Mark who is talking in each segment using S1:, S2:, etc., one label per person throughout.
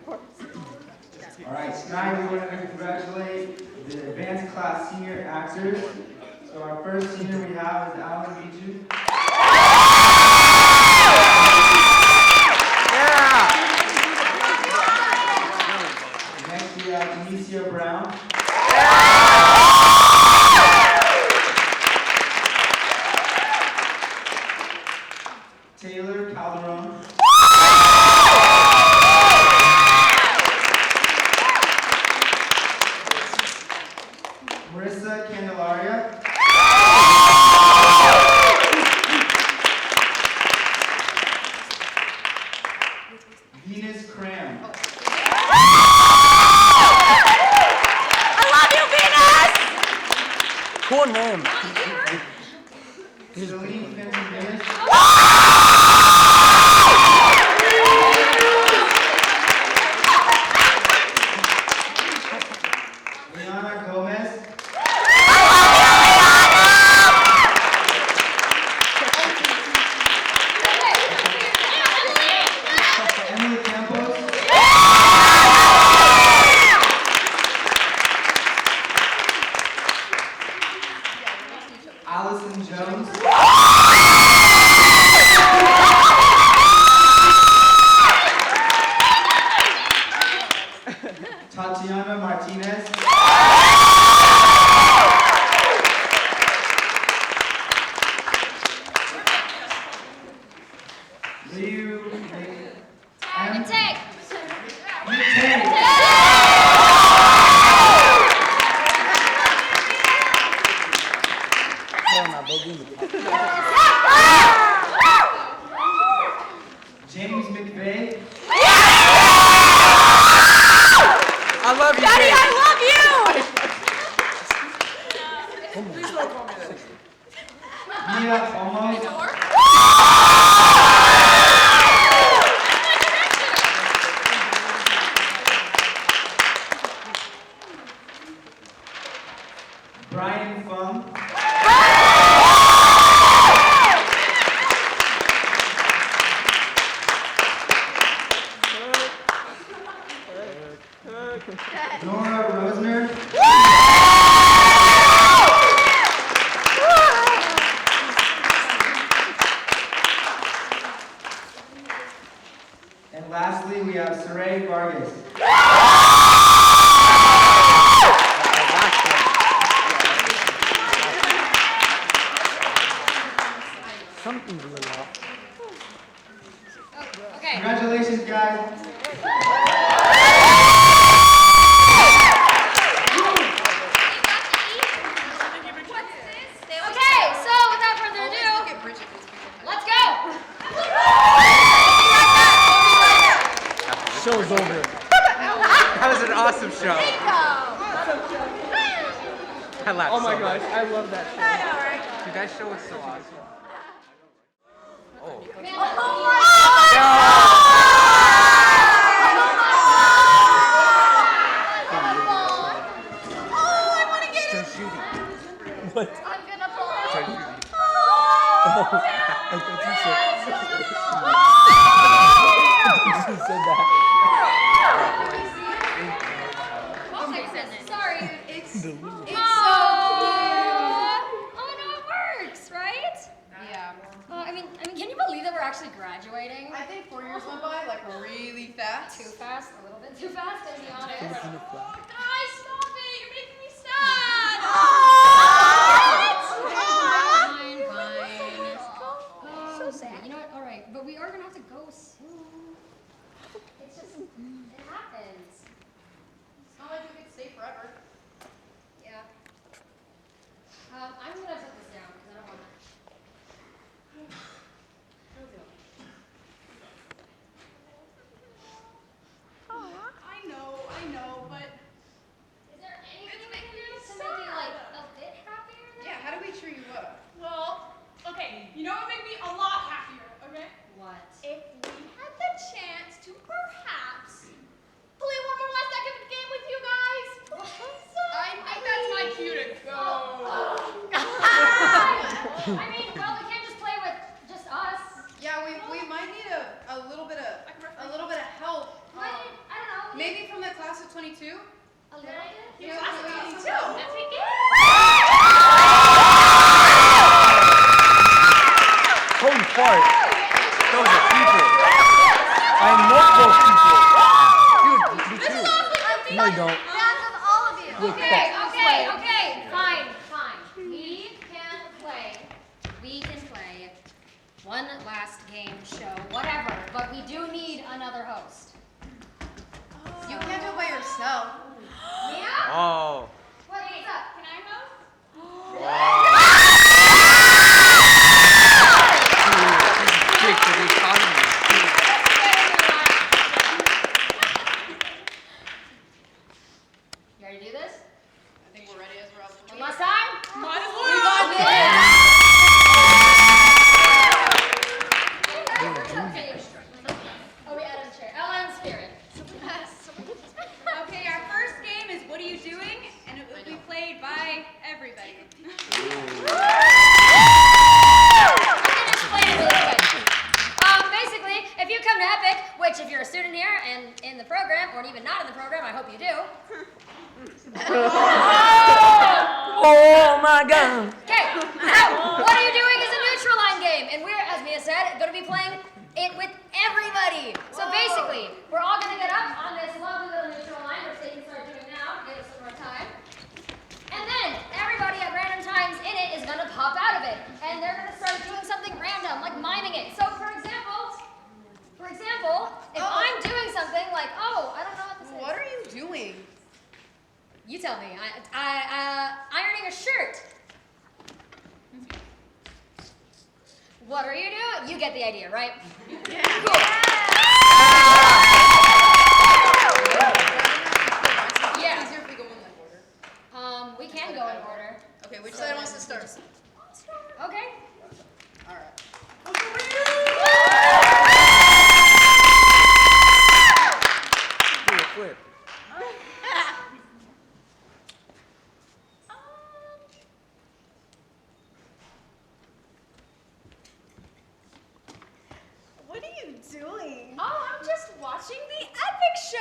S1: All right, tonight we're going to congratulate the advanced class senior actors. So our first senior we have is Alan Bichu. Next we have Amicia Brown. Taylor Calderon. Marissa Candelaria. Venus Cram.
S2: I love you, Venus!
S3: Cool name.
S1: Sylene Fontamillas. Liana Gomez. Emily Campos. Allison Jones. Tatiana Martinez. Liu
S2: Time to take.
S1: James McVeigh.
S3: I love you.
S2: Daddy,
S3: James.
S2: I love you!
S1: Mia Olmos. Brian Fung. Nora Rosener. And lastly, we have Saray Vargas.
S3: Something's a little off.
S2: Okay.
S1: Congratulations, guys.
S2: Okay, so without further ado, let's go!
S3: Show's over. That was an awesome show. I laughed
S4: Oh my
S3: so
S4: gosh,
S3: much.
S4: I love that show.
S3: Dude, that show was so awesome. Oh. Start shooting.
S2: I'm
S3: What?
S2: gonna fall.
S3: Start shooting.
S2: Oh,
S3: I thought you said that.
S2: Sorry.
S5: It's
S2: so cute. Oh no, it works, right?
S5: yeah.
S2: I mean, can you believe that we're actually graduating?
S5: I think 4 years went by like really fast.
S2: Too fast, a little bit too fast, to be honest.
S5: Guys, stop it! You're making me sad.
S2: Fine. So sad. You know what? All right, but we are gonna have to go soon. It's just, it happens.
S5: It's not like we could stay forever.
S2: Yeah. I'm gonna put this down because I don't want to.
S5: I know, but
S2: Is there anything we can do to make you like a bit happier?
S5: yeah, how do we cheer you up?
S6: Well, okay, you know what would make me a lot happier, okay?
S2: What?
S6: If we had the chance to perhaps play one more last second game with you guys, please. I think that's my cue to go.
S2: I mean, well, we can't just play with just us.
S5: Yeah, we might need a little bit of help.
S2: I don't know.
S4: Maybe from the class of 22?
S2: A little bit?
S6: Class of 22.
S5: That's pretty good.
S3: Holy fart. Those are people. I know those people. Dude, me
S6: This is
S3: too.
S6: awfully convenient.
S3: No, you don't.
S2: That's of all of you.
S5: Okay. Fine. We can play one last game show, whatever, but we do need another host.
S4: You can't do it by yourself.
S5: Mia?
S3: Oh.
S5: What's up?
S6: Can I host?
S3: Jake, for the economy.
S5: You ready to do this?
S4: I think we're ready as we're all
S5: One last time?
S6: Might as
S5: We got
S6: well.
S5: this! Oh, we added a chair. Ellen Spirit.
S4: Okay, our first game is What Are You Doing? And it will be played by everybody.
S5: I can explain it really quick. Basically, if you come to Epic, which if you're a student here and in the program, or even not in the program, I hope you do.
S3: Oh my God.
S5: Okay, so What Are You Doing is a neutral line game, and we're, as Mia said, going to be playing it with everybody. So basically, we're all going to get up on this lovely little neutral line, which they can start doing now to give us some more time. And then everybody at random times in it is going to pop out of it, and they're going to start doing something random, like miming it. So for example, if I'm doing something like, oh, I don't know what this is.
S4: What are you doing?
S5: You tell me. Ironing a shirt. What are you doing? You get the idea, right?
S4: Yeah.
S5: Cool. Yeah.
S4: Easier if we go in like order.
S5: We can go in order.
S4: Okay, which side wants to start?
S5: Okay.
S4: All right.
S3: Do a flip.
S6: What are you doing?
S2: Oh, I'm just watching the Epic Show.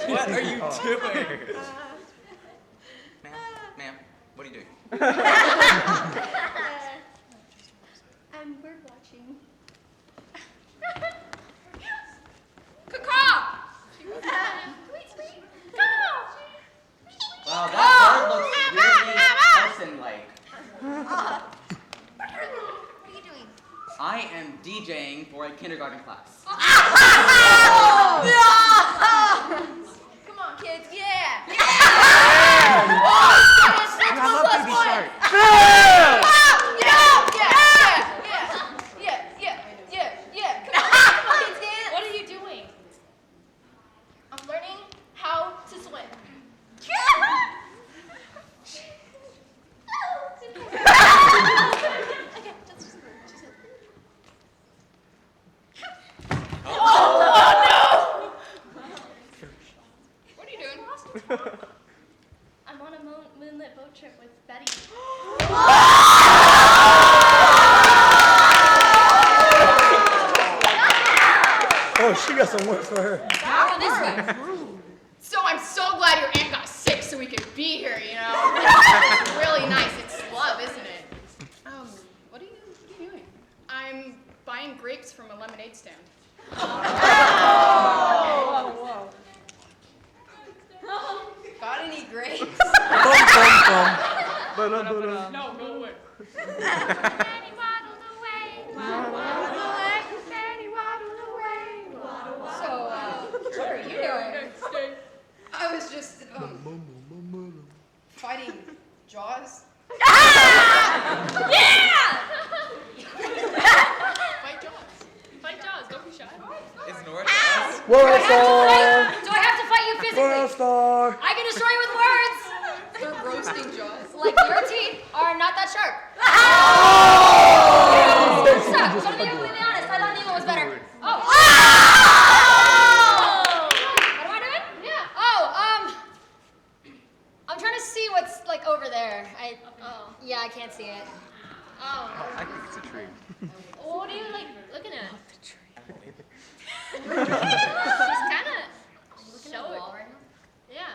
S3: What are you doing? Ma'am, what are you doing?
S6: I'm bird watching.
S7: Wow, that bird looks really person-like.
S2: What are you doing?
S7: I am DJing for a kindergarten class.
S6: Come on, kids. Yeah.
S3: I love to be sharp.
S6: Yeah. Come on, kids. Dance.
S5: What are you doing?
S6: I'm learning how to swim.
S4: What are you doing?
S6: I'm on a moonlit boat trip with Betty.
S3: Oh, she got some work for her.
S5: Go this way.
S4: So I'm so glad your aunt got sick so we could be here, you know? It's really nice. It's love, isn't it? What are you doing? I'm buying grapes from a lemonade stand. Got any grapes?
S3: No,
S4: go away.
S5: So, what are you doing?
S4: I was just, fighting Jaws.
S5: Yeah!
S6: Fight Jaws. Don't be shy.
S7: Is Nora
S5: Do I have to fight you physically?
S3: World star.
S5: I can destroy you with words.
S4: They're roasting Jaws.
S5: Like your teeth are not that sharp. You suck. I'm gonna be completely honest. I thought Nemo was better. Oh. What am I doing?
S6: Yeah.
S5: Oh, Yeah, I can't see it.
S6: Oh.
S3: I think it's a tree.
S6: What are you like looking at?
S5: She's
S6: She's kind of
S5: looking at the wall right now.
S6: Yeah.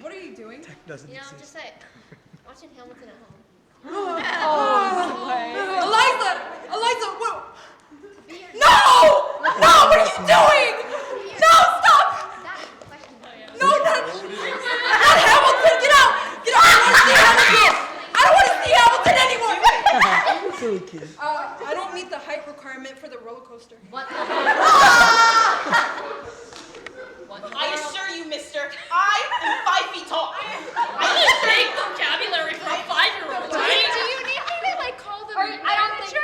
S4: What are you doing?
S3: Doesn't
S6: You know,
S3: exist.
S6: just like watching Hamilton at home.
S4: Eliza, what? No! No, what are you doing? No, stop! No, not Hamilton, get out! Get out, I don't want to see Hamilton! I don't want to see Hamilton anymore!
S3: Silly kid.
S4: I don't meet the height requirement for the roller coaster.
S5: What the
S4: I assure you, mister, I am 5 feet tall.
S6: I need big vocabulary for a 5-year-old. Do you need me to like call them?
S5: I don't think.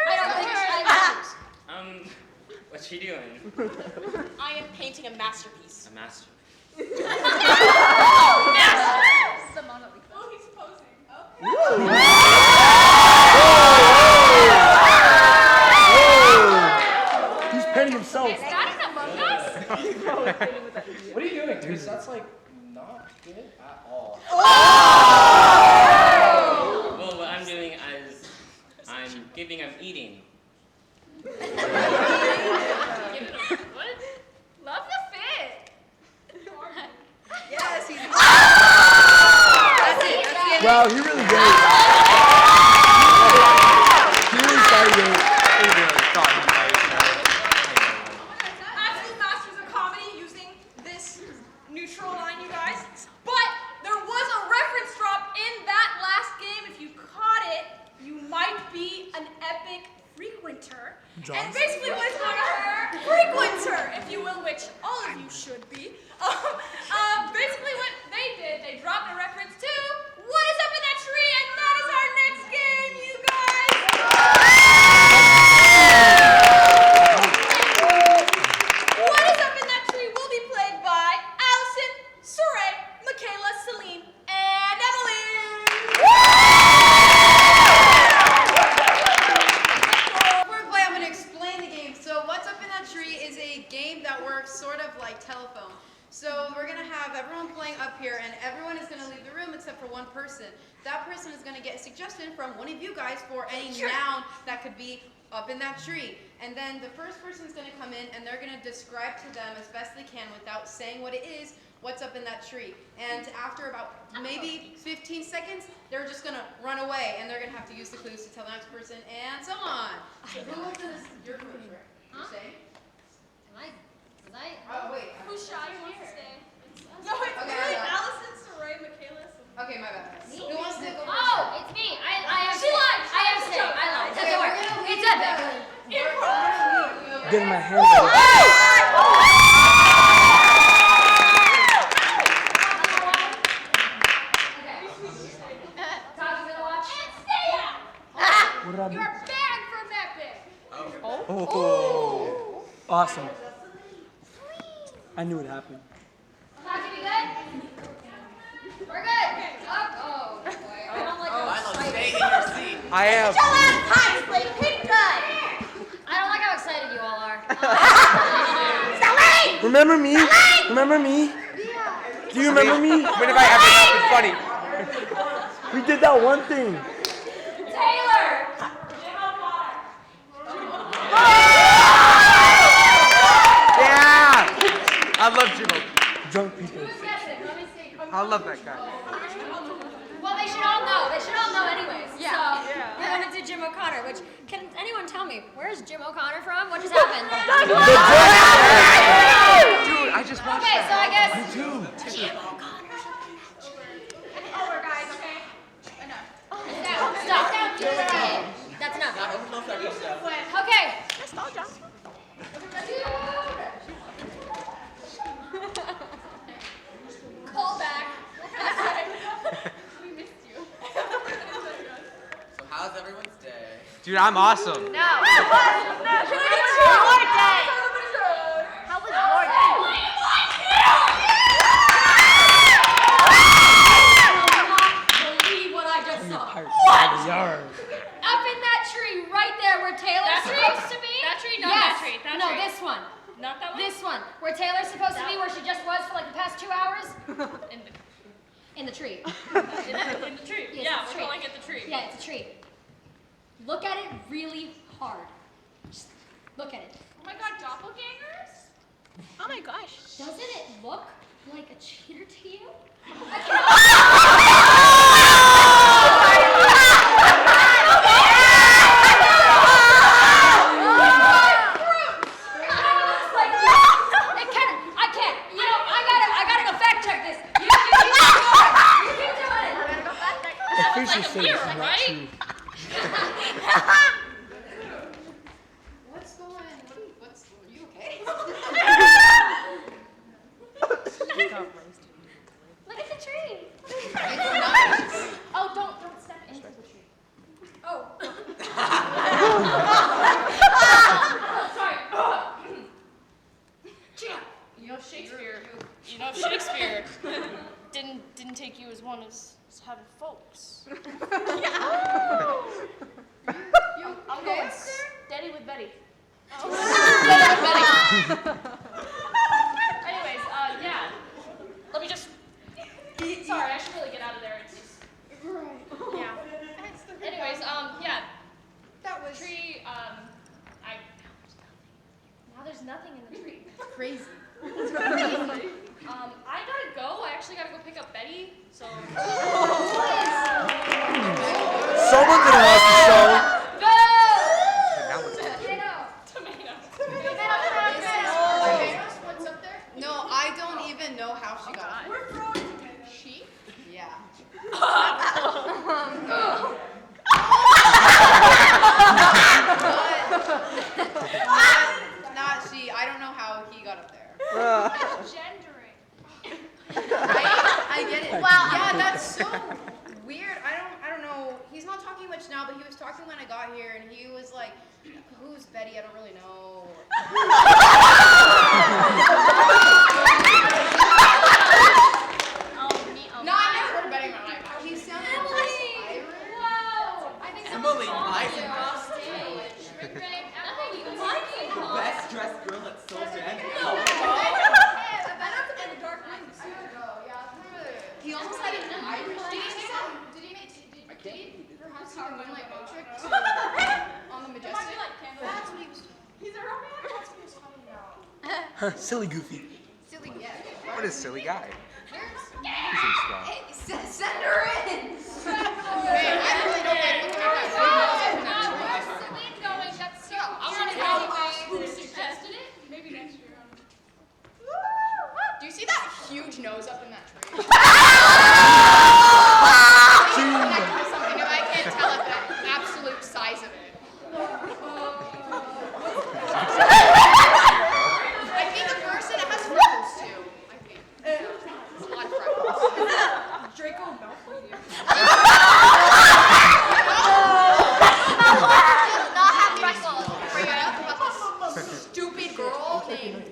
S8: What's she doing?
S4: I am painting a masterpiece.
S8: A master.
S6: The Mona Lisa.
S4: Oh, he's posing.
S3: He's painting himself.
S6: Is that an Among Us?
S9: What are you doing, dude? That's like not good at all.
S8: Well, what I'm doing is I'm eating.
S6: What? Love the fit.
S4: Yes, he's.
S3: Wow, he really did. He really started it.
S4: Absolute masters of comedy using this neutral line, you guys. But there was a reference drop in that last game. If you caught it, you might be an epic frequenter. And basically what is going on, frequenter, if you will, which all of you should be. Basically what they did, they dropped a reference to What Is Up in That Tree, and that is our next game, you guys. What Is Up in That Tree will be played by Allison, Saray, Michaela, Sylene, and Emily.
S10: Before we play, I'm going to explain the game. So What's Up in That Tree is a game that works sort of like telephone. So we're going to have everyone playing up here, and everyone is going to leave the room except for one person. That person is going to get a suggestion from one of you guys for any noun that could be up in that tree. And then the first person is going to come in, and they're going to describe to them as best they can without saying what it is, what's up in that tree. And after about maybe 15 seconds, they're just going to run away, and they're going to have to use the clues to tell the next person, and so on. So who was this? Your clues, right? You're saying? Oh, wait.
S6: Who's shy? Who wants to stay?
S4: No, it's
S10: Okay,
S4: really
S10: I know.
S4: Allison, Saray, Michaela, Sylene.
S10: Okay, my bad. Who wants to go first?
S5: Oh, it's me. I am.
S4: She lied.
S5: I am staying. I lied.
S10: Okay,
S5: Doesn't
S10: we're
S5: work.
S10: gonna leave
S5: It's epic.
S3: Getting my hand ready.
S5: Todd's gonna watch.
S3: What did I do?
S6: You're banned from Epic.
S3: Oh. Awesome. I knew it happened.
S5: Todd, you be good? We're good. Oh, boy. I don't like how
S7: Stay
S5: excited.
S7: in your seat.
S3: I am.
S5: I don't like how excited you all are.
S3: Remember me? Remember me? Do you remember me?
S9: When have I ever something funny?
S3: We did that one thing.
S5: Taylor!
S9: Yeah! I love Jimbo.
S3: Drunk people.
S5: Who's guessing? Let me see.
S9: I love that guy.
S5: Well, they should all know. They should all know anyways. Yeah. So, we're going to do Jim O'Connor, which, can anyone tell me, where's Jim O'Connor from? What just happened?
S9: Dude, I just watched
S5: Okay,
S9: that.
S5: so I guess...
S9: Dude.
S6: Over, guys. Okay. Enough.
S5: Stop. That's enough. Okay.
S6: Call back. We missed you.
S7: So how's everyone's day?
S9: Dude, I'm awesome.
S6: No. How was your day? How was your day?
S5: Believe what I just saw.
S3: What? Yard.
S5: Up in that tree right there where Taylor's supposed to be.
S6: That tree? No,
S5: Yes.
S6: that tree. That
S5: No,
S6: tree.
S5: this one.
S6: Not that one?
S5: This one, where Taylor's supposed to be, where she just was for like the past 2 hours. In the tree.
S6: In the tree.
S5: Yes,
S6: Yeah,
S5: it's a
S6: we're
S5: tree.
S6: calling it the tree.
S5: Yeah, it's a tree. Look at it really hard. Just look at it.
S6: Oh my god, doppelgangers? Oh my gosh.
S5: Doesn't it look like a cheater to you?
S3: Official says it's not true.
S10: What's going on? Are you okay?
S5: Look at the tree.
S10: It's nuts.
S5: Oh, don't step into the tree. Oh. Sorry.
S6: You know Shakespeare didn't take you as one as having folks. I'm going steady with Betty. Anyways, yeah. Let me just. Sorry, I should really get out of there. It's just. Yeah. Anyways, yeah.
S10: That was
S6: Tree.
S5: Now there's nothing in the tree.
S10: crazy.
S6: I gotta go. I actually gotta go pick up Betty. So.
S3: Someone didn't watch the show.
S10: Tomatoes, what's up there? No, I don't even know how she got it.
S6: We're throwing tomatoes. She?
S10: Yeah. Not she. I don't know how he got up there.
S6: Gendering.
S10: I get it. Wow. Yeah, that's so weird. I don't know. He's not talking much now, but he was talking when I got here, and he was like, "Who's Betty? I don't really know." No, I never heard of Betty in my life. He sounded like Irish.
S5: Whoa! I think
S7: Emily,
S5: someone
S7: I
S5: saw you
S7: am
S5: off stage.
S7: best dressed girl at Soul Jam.
S10: He almost had an Irish. Did he perhaps do a Moonlight Boat Trip on the Majestic? That's what he was.
S6: He's a romantic. That's what he was talking about.
S3: Silly goofy.
S10: Silly, yeah.
S3: What a silly guy. He's strong.
S10: Hey, send her in. Man, I really don't like looking at that.
S6: Where's Sylene going? That's so. I want to know who suggested it. Maybe next year.
S10: Do you see that huge nose up in that tree? Something if I can't tell it the absolute size of it. I think a person has freckles too. I think. It's a lot of freckles.
S6: Draco Malfoy.
S10: Not have freckles. Bring it up about this stupid girl named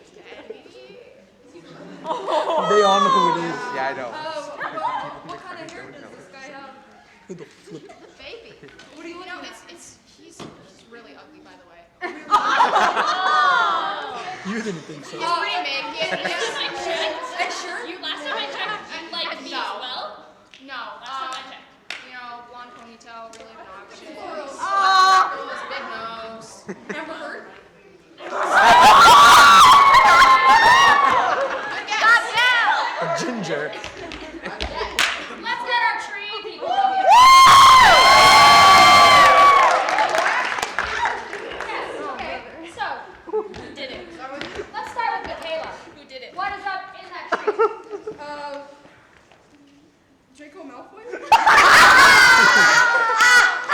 S3: They all know who it is. Yeah, I know.
S10: what kind of hair does this guy have?
S3: Who the flip?
S10: Baby. What do you know? He's really ugly, by the way.
S3: You didn't think so.
S10: He's pretty big.
S6: Sure. You last time I checked, you liked me as well.
S10: No.
S6: Last time I checked.
S10: You know, blonde ponytail, really obnoxious. Big nose.
S6: Amber Heard.
S3: A ginger.
S5: Let's get our tree people out here. Yes, okay. So,
S6: Who did it?
S5: let's start with Michaela.
S6: Who did it?
S5: What is up in that tree?
S10: Draco Malfoy?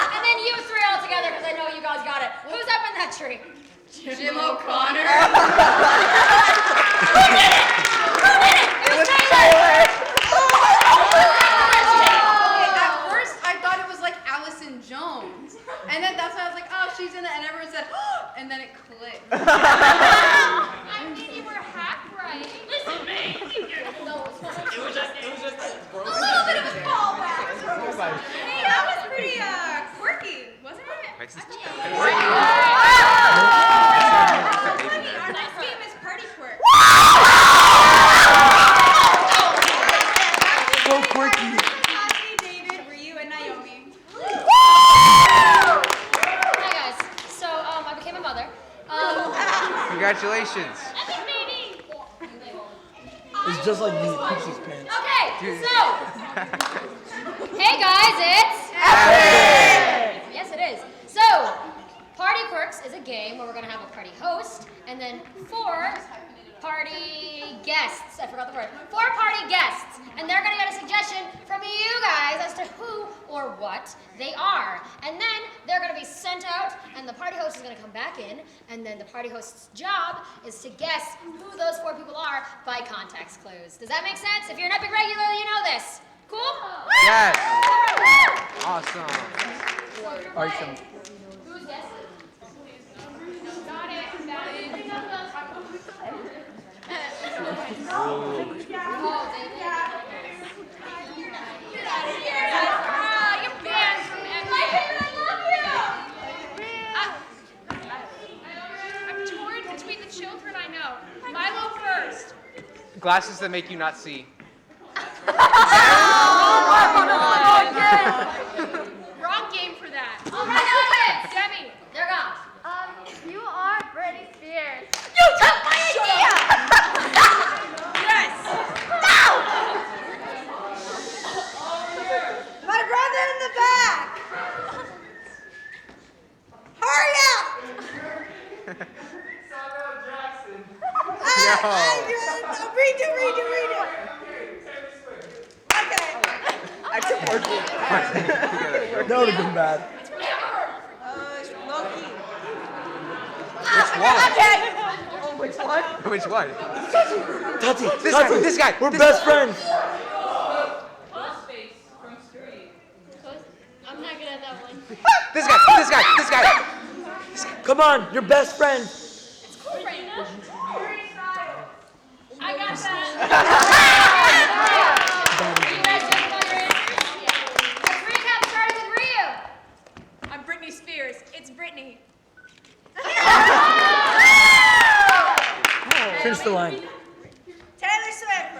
S5: And then you three all together, because I know you guys got it. Who's up in that tree?
S10: Jim O'Connor.
S5: Who did it? It was Taylor.
S10: At first, I thought it was like Allison Jones. And then that's why I was like, oh, she's in it. And everyone said, oh, and then it clicked.
S6: I mean, you were hack right. Listen, man.
S7: It was just
S6: A little bit of a fallback. Hey, that was pretty quirky, wasn't it?
S3: Congratulations.
S9: It's just like me, Peach's pants.
S5: Okay, so. Hey guys, it's. Yes, it is. So, Party Quirks is a game where we're gonna have a party host and then 4 party guests. I forgot the word. 4 party guests, and they're gonna get a suggestion from you guys as to who or what they are. And then they're gonna be sent out, and the party host is gonna come back in, and then the party host's job is to guess who those 4 people are by context clues. Does that make sense? If you're an Epic regular, you know this. Cool?
S3: Yes. Awesome.
S9: Awesome.
S5: Who's guessing?
S6: Got it. You're banned from everything. I'm torn between the children I know. Milo first.
S3: Glasses that make you not see.
S6: Wrong game for that.
S5: All right, okay.
S6: Demi.
S5: They're gone.
S6: You are Britney Spears.
S5: You took my idea!
S6: Yes.
S10: My brother in the back! Hurry up! Redo. Okay.
S9: I took working. That would have been bad.
S10: Loki.
S3: Which one? Which one?
S9: Tati,
S3: This guy.
S9: We're best friends.
S6: I'm not good at that one.
S3: This guy.
S9: Come on, you're best friends.
S6: I got that.
S5: You guys ready for your answers? Let's recap, starting with Ryu.
S6: I'm Britney Spears. It's Britney.
S9: Finish the line.
S10: Taylor Swift.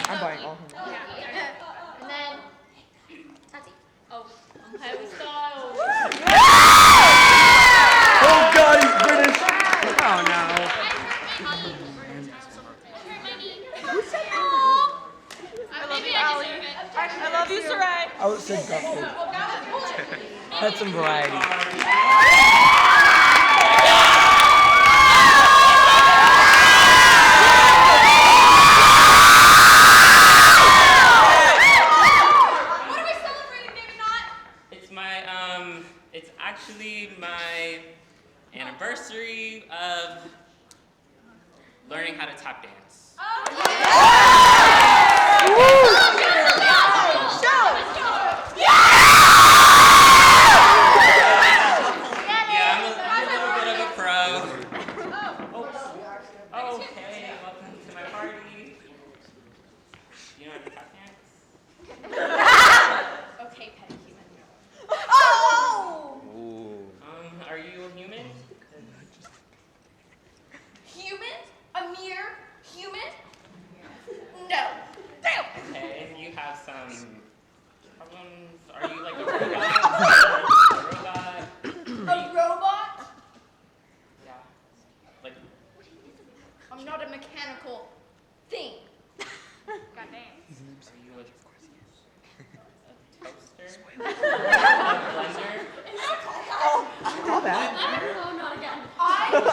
S3: I'm buying all.
S5: And then Tati.
S6: Oh, Harry Styles.
S9: Oh God, he's British.
S3: Oh no.
S6: I love you, Sarai.
S9: I would say Guthrie. That's some variety.
S6: What are we celebrating, maybe not?
S8: It's actually my anniversary of learning how to tap dance. Yeah, I'm a little bit of a pro. Oh, okay, welcome to my party. You know how to tap dance?
S6: Okay, petty human.
S8: Are you a human?
S6: Human? A mere human? No. Damn.
S8: Okay, you have some problems. Are you like a robot?
S6: A robot?
S8: Yeah. Like,
S6: I'm not a mechanical thing. God damn.
S8: are you a toaster? A blender?
S3: Call that.
S6: No, not again. I am a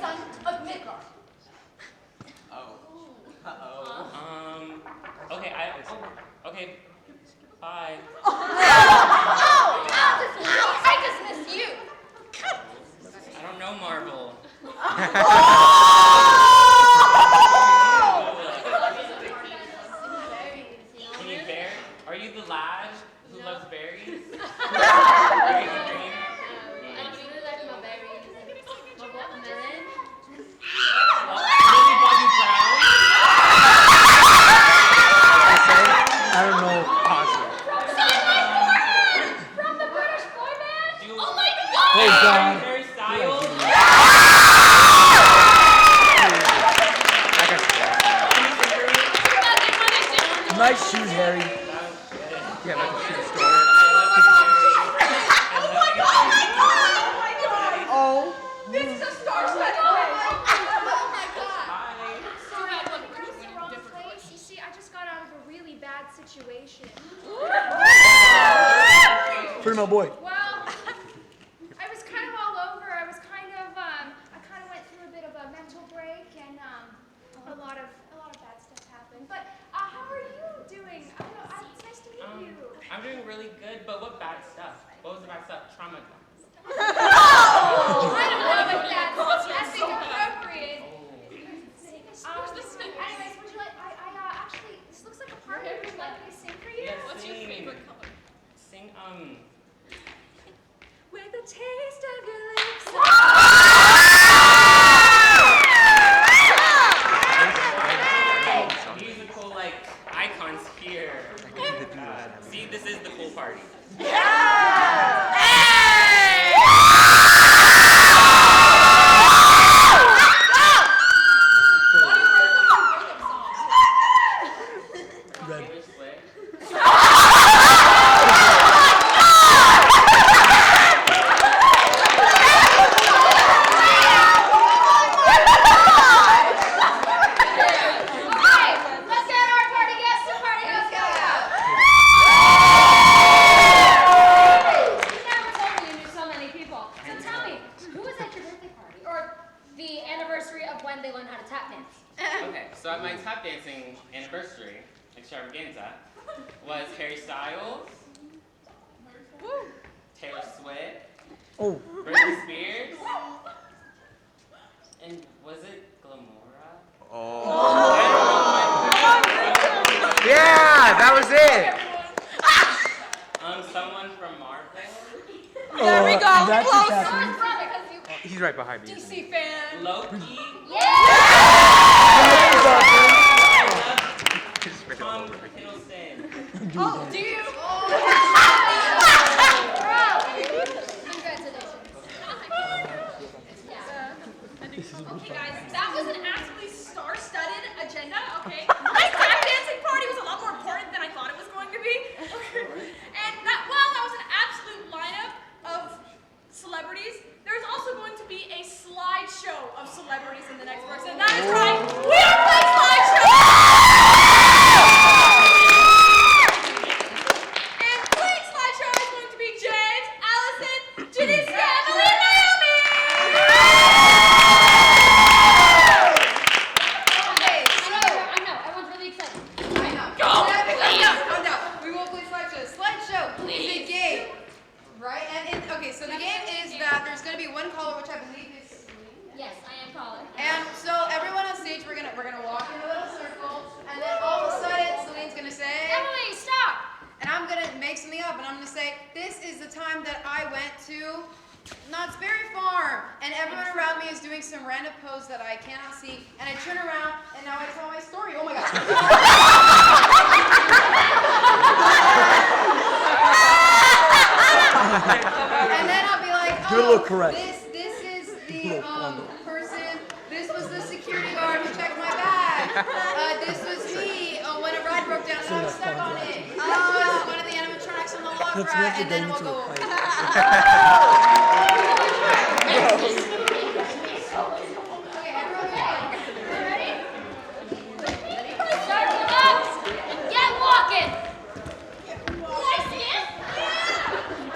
S6: son of Midgard.
S8: Okay, okay, bye.
S6: I just miss you.
S8: I don't know Marvel. Can you bear? Are you the lad who loves berries? Are you the dream?
S5: I do like my berries. My watermelon.
S8: Millie Bobby Brown?
S9: I don't know.
S3: Awesome.
S5: From the British boy band?
S8: Do-
S6: Oh my god!
S9: Hey, John.
S8: Harry Styles?
S9: Nice shoes, Harry.
S3: Yeah, like a shoe store.
S8: I love you, Harry.
S5: when they learn how to tap dance.
S8: Okay, so at my tap dancing anniversary extravaganza was Harry Styles, Taylor Swift, Britney Spears, and was it Glamora?
S3: Yeah, that was it.
S8: Someone from Marvel.
S6: There we go.
S3: That just
S6: Close.
S3: happened.
S4: Because you
S3: He's right behind me.
S4: DC fan.
S8: Loki. Tom Hiddleston.
S4: Oh, do you? Okay, guys, that was an absolutely star-studded agenda. Okay, my tap dancing party was a lot more important than I thought it was going to be. Okay, and that was an absolute lineup of celebrities. There's also going to be a slideshow of celebrities in the next person. And that is right. We are playing slideshow. And playing slideshow is going to be James, Allison, Janice, Emily, and Naomi.
S5: I know, everyone's really excited.
S10: I know. Calm down. We will play slideshow. Slideshow is a game, right? Okay, so the game is that there's going to be one caller, which I believe is.
S5: Yes, I am calling.
S10: And so everyone on stage, we're gonna walk in a little circle, and then all of a sudden, Celine's gonna say,
S5: Emily, stop!
S10: and I'm gonna make something up, and I'm gonna say, this is the time that I went to Knott's Berry Farm, and everyone around me is doing some random pose that I cannot see, and I turn around, and now I tell my story. Oh my god. And then I'll be like,
S3: Do a little correct.
S10: this is the person. This was the security guard who checked my bag. This was me when a ride broke down and I was stuck on it. This was one of the animatronics on the log
S3: Let's
S10: ride,
S3: make it
S10: and then
S3: go
S10: we'll
S3: into
S10: go.
S3: a fight.
S10: Okay, everyone ready?
S5: Circle up and get walking!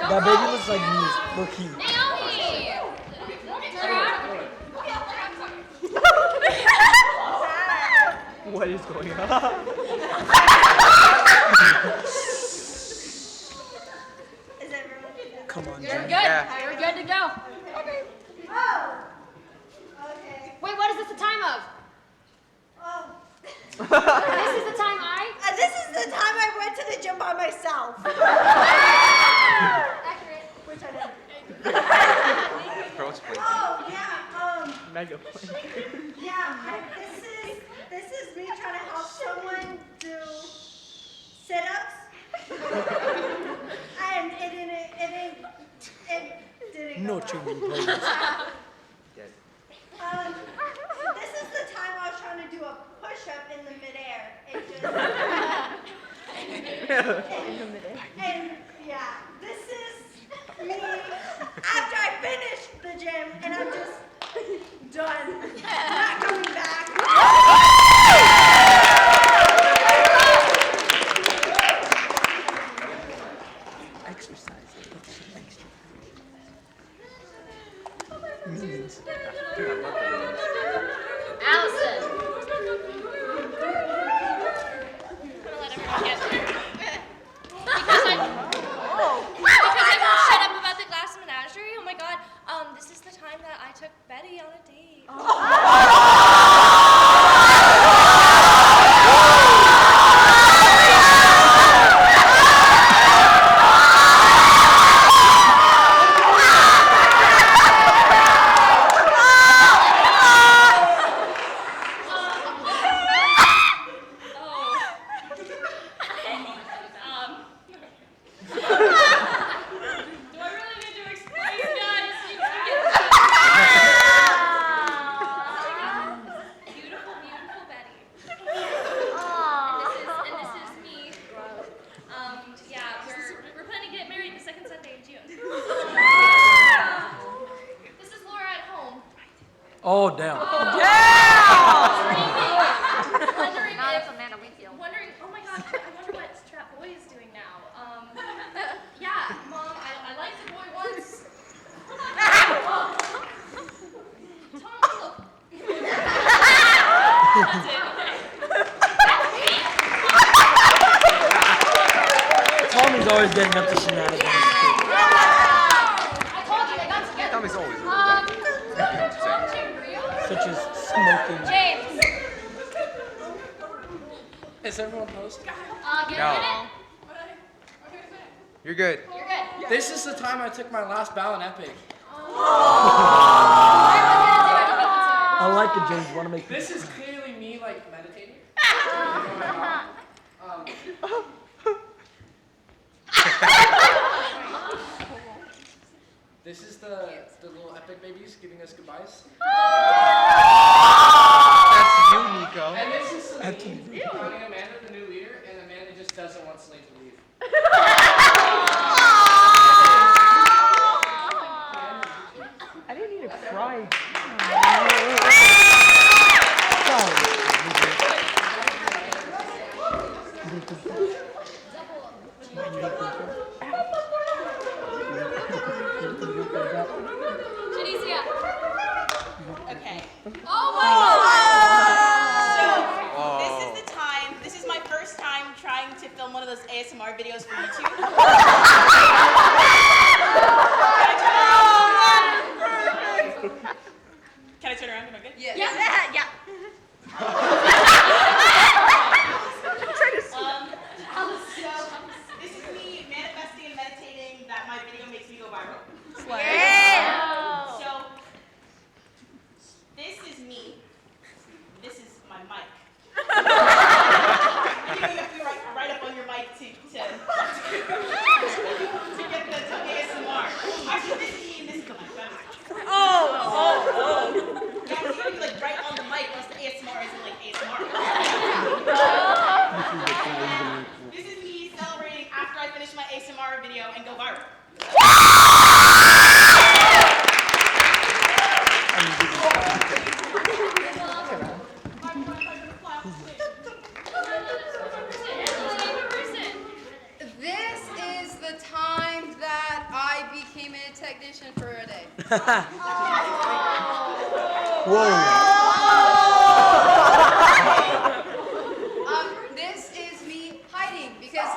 S3: That baby looks like me. Look he.
S5: Naomi! Turn around.
S3: What is going on? Come on,
S5: You're
S3: Jen.
S5: good. You're good to go.
S6: Okay.
S5: Wait, what is this the time of? This is the time
S6: This is the time I went to the gym by myself.
S5: Accurate.
S6: Which I did.
S3: Girls play.
S6: Oh, yeah.
S3: Mega play.
S6: This is me trying to help someone do sit-ups. And it didn't
S3: No
S6: go well.
S3: children play this.
S6: This is the time I was trying to do a push-up in the midair. It just... and yeah, this is me after I finish the gym and I'm just done. Not coming back.
S3: Exercise. Minions. Dude, I love that.
S5: Allison.
S11: Because I won't shut up about the glass menagerie. Oh my god. This is the time that I took Betty on a date.
S3: Oh, damn.
S11: Wondering, oh my god, I wonder what Trap Boy is doing now. Yeah, Mom, I liked the boy once. Tom, look.
S12: always getting up to shenanigans.
S5: I told you they got together.
S3: Tommy's always
S12: Such as smoking.
S5: James.
S9: Is everyone posted?
S5: Get
S3: No.
S5: a minute.
S3: You're good.
S5: You're good.
S9: This is the time I took my last bow in Epic.
S12: I like it, James. Want to make
S9: This is clearly me, like, meditating. This is the little Epic babies giving us goodbyes.
S3: That's you, Nico.
S9: And this is Sylene calling Amanda the new leader, and Amanda just doesn't want Sylene to leave.
S12: I didn't need to cry.
S5: Janicia.
S13: Okay.
S5: Oh my God.
S13: So, this is the time, this is my first time trying to film one of those ASMR videos for YouTube. Can I turn around? Am I good?
S6: Yeah.
S13: Yeah. So, this is me manifesting and meditating that my video makes me go viral. So, this is me. This is my mic. You have to be right up on your mic to get the ASMR. Actually, this is me and this is the mic. Yeah, you gotta be like right on the mic once the ASMR isn't like ASMR. This is me celebrating after I finish my ASMR video and go viral.
S10: This is the time that I became a technician for a day. This is me hiding because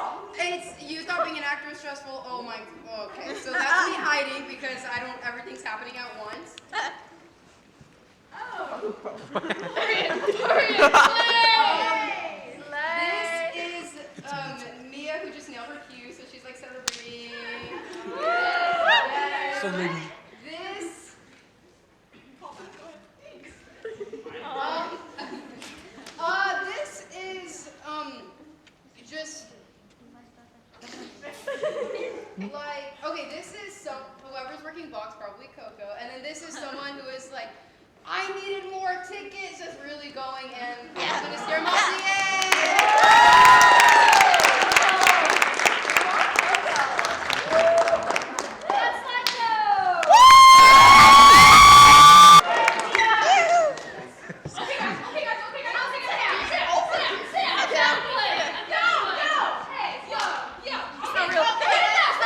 S10: you thought being an actor was stressful. Oh my, okay. So that's me hiding because everything's happening at once. This is Mia who just nailed her cue, so she's like celebrating.
S12: So lady.
S10: This. This is just like okay. This is whoever's working box, probably Coco, and then this is someone who is like, I needed more tickets, just really going and I'm gonna scare Mossy.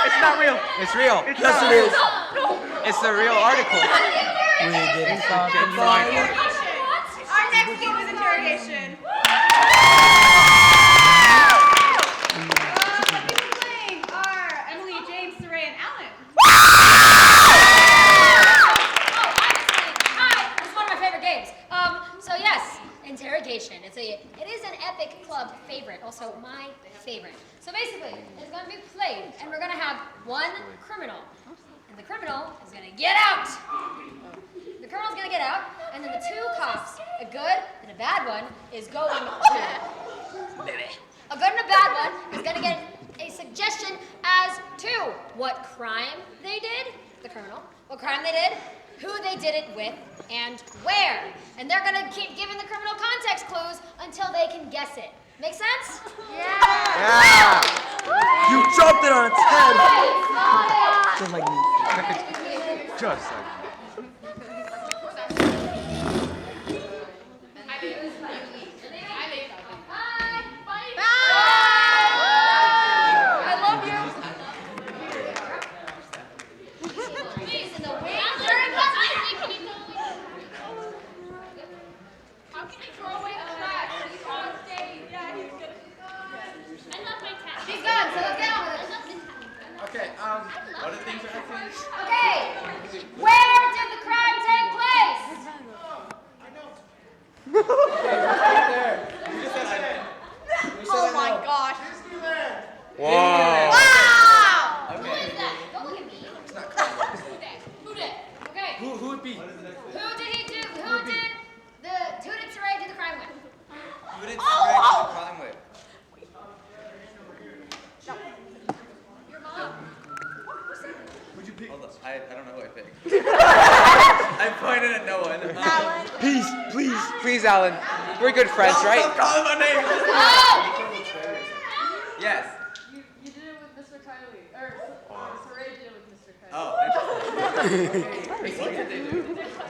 S3: It's not real. It's real.
S12: Yes, it is.
S3: It's the real article.
S12: We didn't talk about it.
S6: Our next game is interrogation. People playing are Emily, James, Saray, and Alan.
S5: Hi, it's one of my favorite games. So yes, interrogation. It is an Epic Club favorite, also my favorite. So basically, it's gonna be played, and we're gonna have one criminal, and the criminal is gonna get out. The criminal's gonna get out, and then the two cops, a good and a bad one, is going to. A good and a bad one is gonna get a suggestion as to what crime they did, the criminal, what crime they did, who they did it with, and where. And they're gonna keep giving the criminal context clues until they can guess it. Make sense?
S3: Yeah.
S12: You dropped it on its head. Just like me.
S3: Just like
S5: I love you.
S2: How can you throw away the trash? He's on stage. Yeah, he's good. I love my cat.
S5: He's gone, so let's get on with it.
S9: Whoopee.
S5: Who did Saray do the crime with?
S7: Who did Saray do the crime with?
S5: Your mom.
S7: Who'd you pick? Hold up. I don't know who I picked. I pointed at no one.
S12: Please, Alan. We're good friends, right?
S7: Stop calling my name.
S5: Oh!
S7: Yes.
S10: You did it with Mr. Kylie. Or Saray did it with Mr. Kylie.
S7: Oh, interesting. What did they do?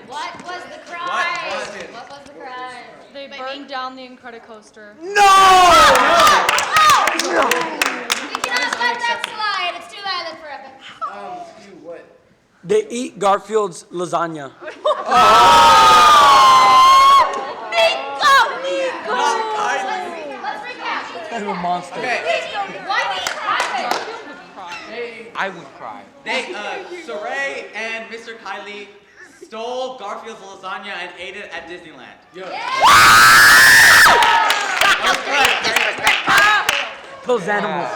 S5: What was the crime?
S7: What was it?
S5: What was the crime?
S10: They burned down the Incredicoaster.
S5: You cannot let that slide. It's too violent for Epic.
S9: You what?
S12: They eat Garfield's lasagna.
S5: Let's recap.
S12: I'm a monster.
S7: Okay.
S5: What happened?
S3: I would cry.
S7: Saray and Mr. Kylie stole Garfield's lasagna and ate it at Disneyland.
S12: Those animals.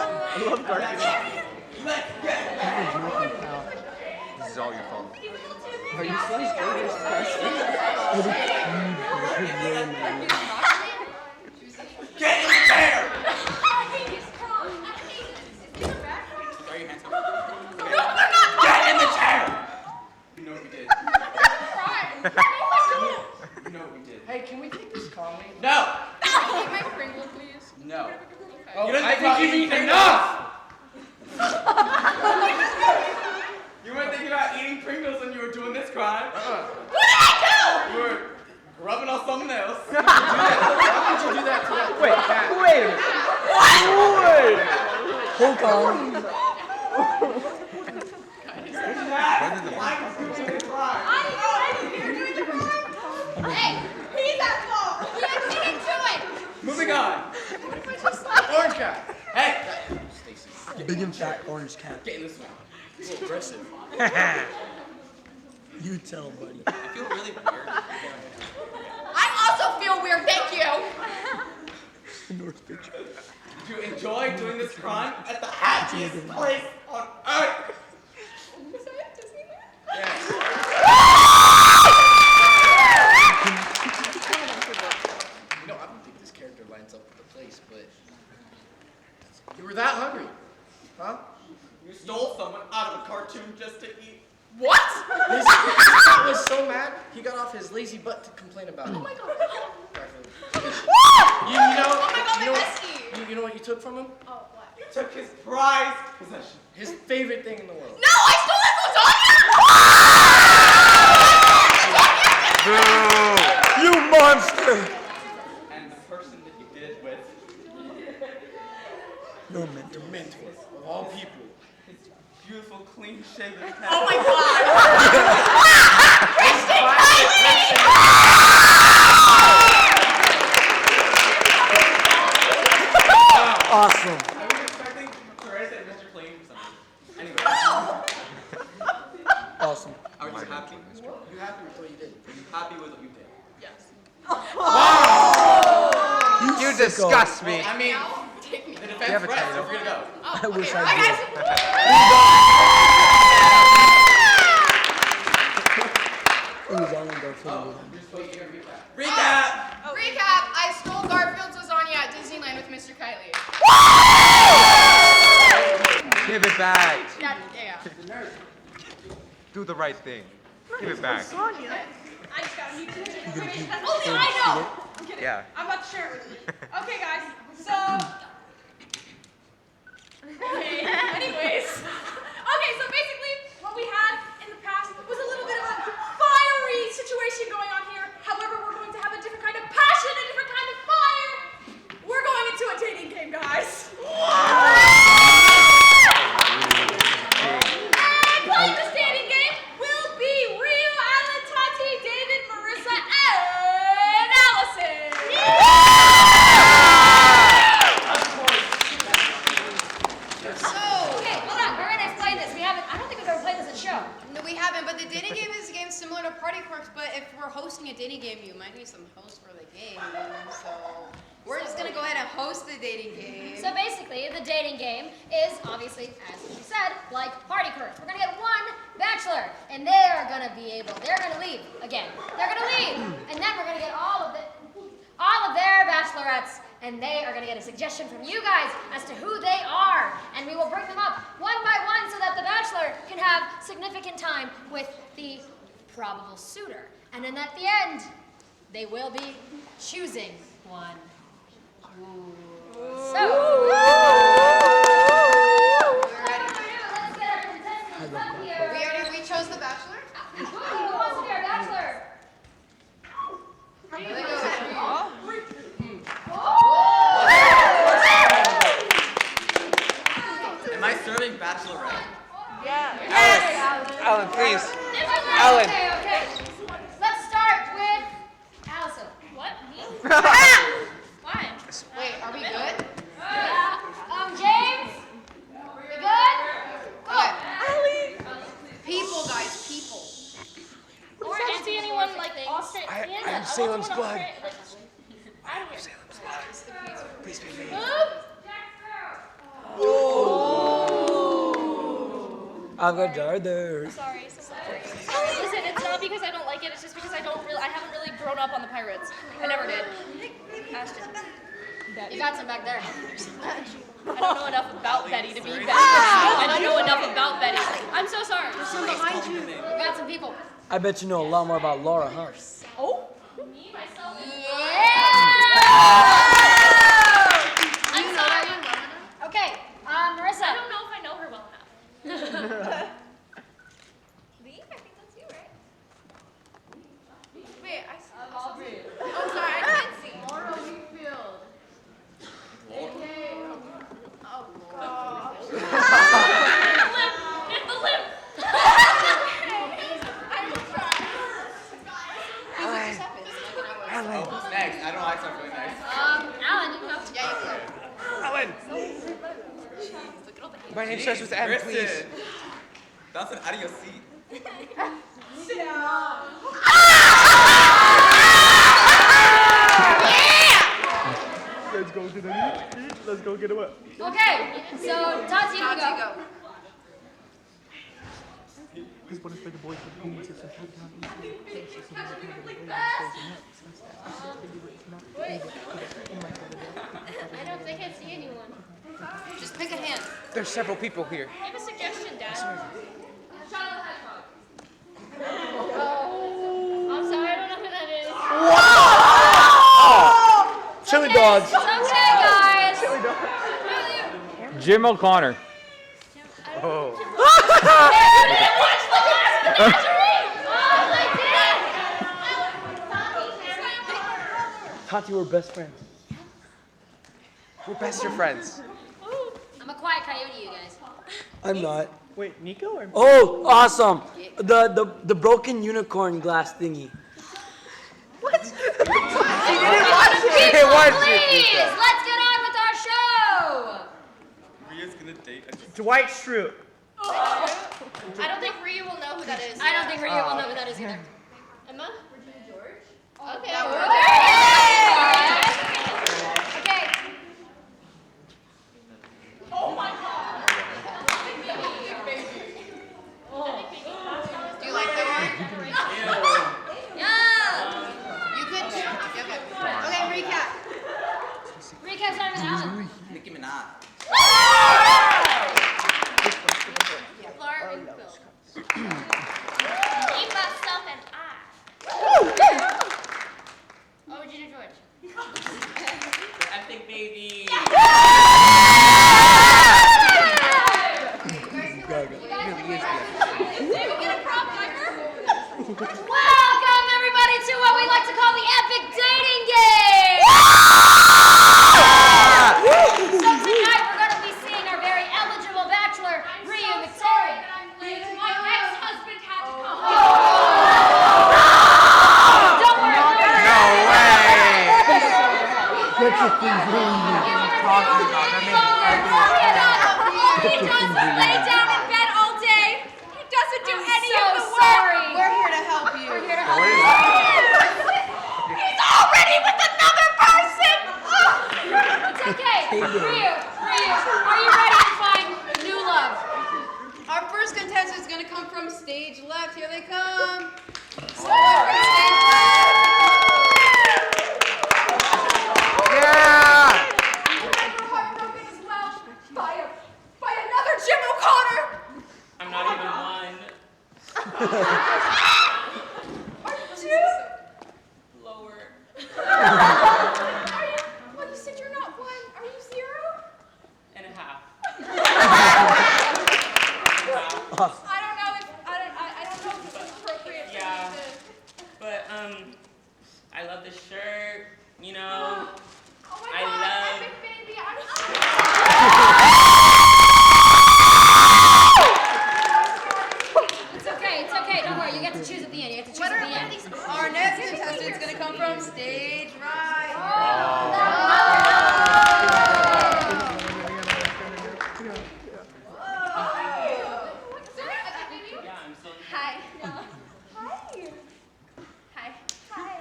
S3: This is all your fault.
S9: Are you so
S7: Get in the chair! Are you handsome? Get in the chair! You know what we did. You know what we did.
S9: Hey, can we take this calmly?
S7: No!
S10: Eat my Pringle, please.
S7: No.
S9: Oh,
S7: You didn't
S9: I
S7: think
S9: think
S7: about
S9: you've
S7: eating
S9: eaten
S7: Pringles?
S9: enough!
S7: You weren't thinking about eating Pringles when you were doing this crime.
S10: What did I
S7: You were rubbing on something else.
S9: How could you do that to that
S12: Wait a minute. Hold on.
S5: Hey, he's at fault. We didn't do it.
S7: Moving on.
S9: Orange cat.
S7: Hey!
S12: Big and fat orange cat.
S7: Get in this one.
S9: A little aggressive.
S12: You tell, buddy.
S7: I feel really weird.
S4: I also feel weird, thank you.
S12: North picture.
S7: Did you enjoy doing this crime at the happiest place on earth? Yes.
S9: You know, I don't think this character lines up with the place, but you were that hungry, huh?
S7: You stole someone out of a cartoon just to eat.
S4: What?
S9: His cat was so mad, he got off his lazy butt to complain about it.
S4: Oh my god.
S9: You know,
S4: Oh my god,
S9: you know
S4: my
S9: what,
S4: bestie.
S9: you know what you took from him?
S4: Oh, what?
S7: You took his prized possession.
S9: His favorite thing in the world.
S4: No, I stole that lasagna!
S12: You monster!
S7: And the person that you did it with,
S12: You're a mentor.
S9: Your mentor, of all people.
S7: his beautiful, clean-shaven head.
S4: Oh my god.
S12: Awesome.
S7: I was expecting Teresa and Mr. Clean for something. Anyway.
S12: Awesome.
S7: Are you happy?
S9: You happy with what you did?
S7: Are you happy with what you did?
S4: Yes.
S3: You disgust me.
S7: I mean,
S4: Take me.
S7: the
S3: You
S7: defense
S3: have a
S7: rests, so
S3: title.
S7: we're gonna go.
S4: Oh,
S12: I wish
S4: okay.
S12: I
S4: Bye,
S12: did.
S4: guys.
S12: It was on Garfield.
S7: You're supposed to recap. Recap!
S4: Recap, I stole Garfield's lasagna at Disneyland with Mr. Kylie.
S3: Give it back.
S4: Yeah.
S3: Do the right thing. Give it back.
S11: I just got a new picture.
S5: Oh, I know.
S11: I'm kidding.
S3: Yeah.
S11: I'm about to share it with you. Okay, guys. So. Okay. Anyways. Okay, so basically, what we had in the past was a little bit of a fiery situation going on here. However, we're going to have a different kind of passion, a different kind of fire. We're going into a dating game, guys. And playing this dating game will be Rio, Alan, Tati, David, Marissa, and Allison.
S5: Okay, hold on. We're gonna explain this. I don't
S10: sort of party quirks, but if we're hosting a dating game, you might need some hosts for the game. So we're just gonna go ahead and host the dating game.
S5: So basically, the dating game is obviously, as she said, like party quirks. We're gonna get one bachelor, and they're gonna leave again. They're gonna leave, and then we're gonna get all of their bachelorettes, and they are gonna get a suggestion from you guys as to who they are, and we will bring them up one by one so that the bachelor can have significant time with the probable suitor. And then at the end, they will be choosing one. So, let's get our contestants up here.
S10: We chose the bachelor?
S5: Who wants to be our bachelor?
S7: Am I serving bachelorette?
S12: Yes. Alan, please. Alan.
S5: Okay. Let's start with Allison.
S11: What? Me? Why?
S10: Wait, are we good?
S5: James? We good?
S10: Okay. People, guys, people.
S11: Or anti anyone like Australia?
S12: I have Salem's blood.
S11: I don't know.
S12: Salem's blood. Please be me. Avocado.
S11: Sorry. Listen, it's not because I don't like it. It's just because I haven't really grown up on the Pirates. I never did. Ashton.
S5: You got some back there.
S11: I don't know enough about Betty to be Betty. I don't know enough about Betty. I'm so sorry.
S5: There's some behind you. You got some people.
S12: I bet you know a lot more about Laura, huh?
S11: Oh? Me, myself, and I'm sorry.
S5: Okay, Marissa.
S11: I don't know if I know her well enough. Lee, I think that's you, right? Wait, I see. Aubrey. Oh, sorry, I can't see.
S4: Nora Rosener.
S11: Oh, gosh. Hit the lip!
S12: Alan.
S7: Who's next? I don't know. I start feeling nice.
S5: Alan, you go.
S10: Yeah, you go.
S12: Alan. My name starts with M, please.
S7: Kristen. Bouncing out of your seat.
S6: Sit down.
S3: Let's go to the beach. Let's go get a what?
S5: Okay, so Tati, you go.
S3: Just want to play the boys with ponies.
S11: I don't think I see anyone.
S10: Just pick a hand.
S12: There's several people here.
S11: I have a suggestion, Dad. Oh, I'm sorry, I don't know who that is.
S12: Chili dogs.
S5: It's okay, guys.
S3: Jim O'Connor.
S12: Oh. Tati, we're best friends. We're best of friends.
S5: I'm a quiet coyote, you guys.
S12: I'm not.
S3: Wait, Nico or?
S12: Oh, awesome. The broken unicorn glass thingy.
S5: What?
S12: She didn't watch it.
S5: Please, let's get on with our show.
S7: Ria's gonna date a
S3: Dwight Schrute.
S11: I don't think Rhea will know who that is.
S5: I don't think Rhea will know who that is either.
S11: Emma? Regina George? Okay.
S5: Okay.
S11: Oh my god.
S10: Do you like that one?
S5: Yeah.
S10: You could. Okay, recap.
S5: Recap time with Alan.
S7: Nicki Minaj.
S11: Laura Infield. Me, myself, and I. Oh, Regina George.
S7: The epic baby.
S5: Welcome everybody to what we like to call the epic dating game. So tonight we're going to be seeing our very eligible bachelor, Rhea McTerry.
S11: My ex-husband had to come.
S5: Don't worry.
S12: No way.
S3: Get your things in. Talking about that
S11: He doesn't lay down in bed all day. He doesn't do any of the work.
S5: Sorry.
S10: We're here to help you. they come.
S12: Yeah!
S11: Heartbroken as well by another Jim O'Connor.
S8: I'm not even one.
S11: Are you two?
S8: Lower.
S11: Well, you said you're not one. Are you 0?
S8: And a half.
S11: I don't know if it's appropriate for
S8: Yeah.
S11: me to.
S8: But, I love this shirt, you know.
S11: Oh my
S8: I
S11: God,
S8: love-
S11: epic baby, I'm
S5: It's okay, don't worry, you get to choose at the end, you get to choose at the end.
S10: Our next contestant's gonna come from stage right.
S8: Yeah, I'm so.
S11: Hi. Hi. Hi. Hi.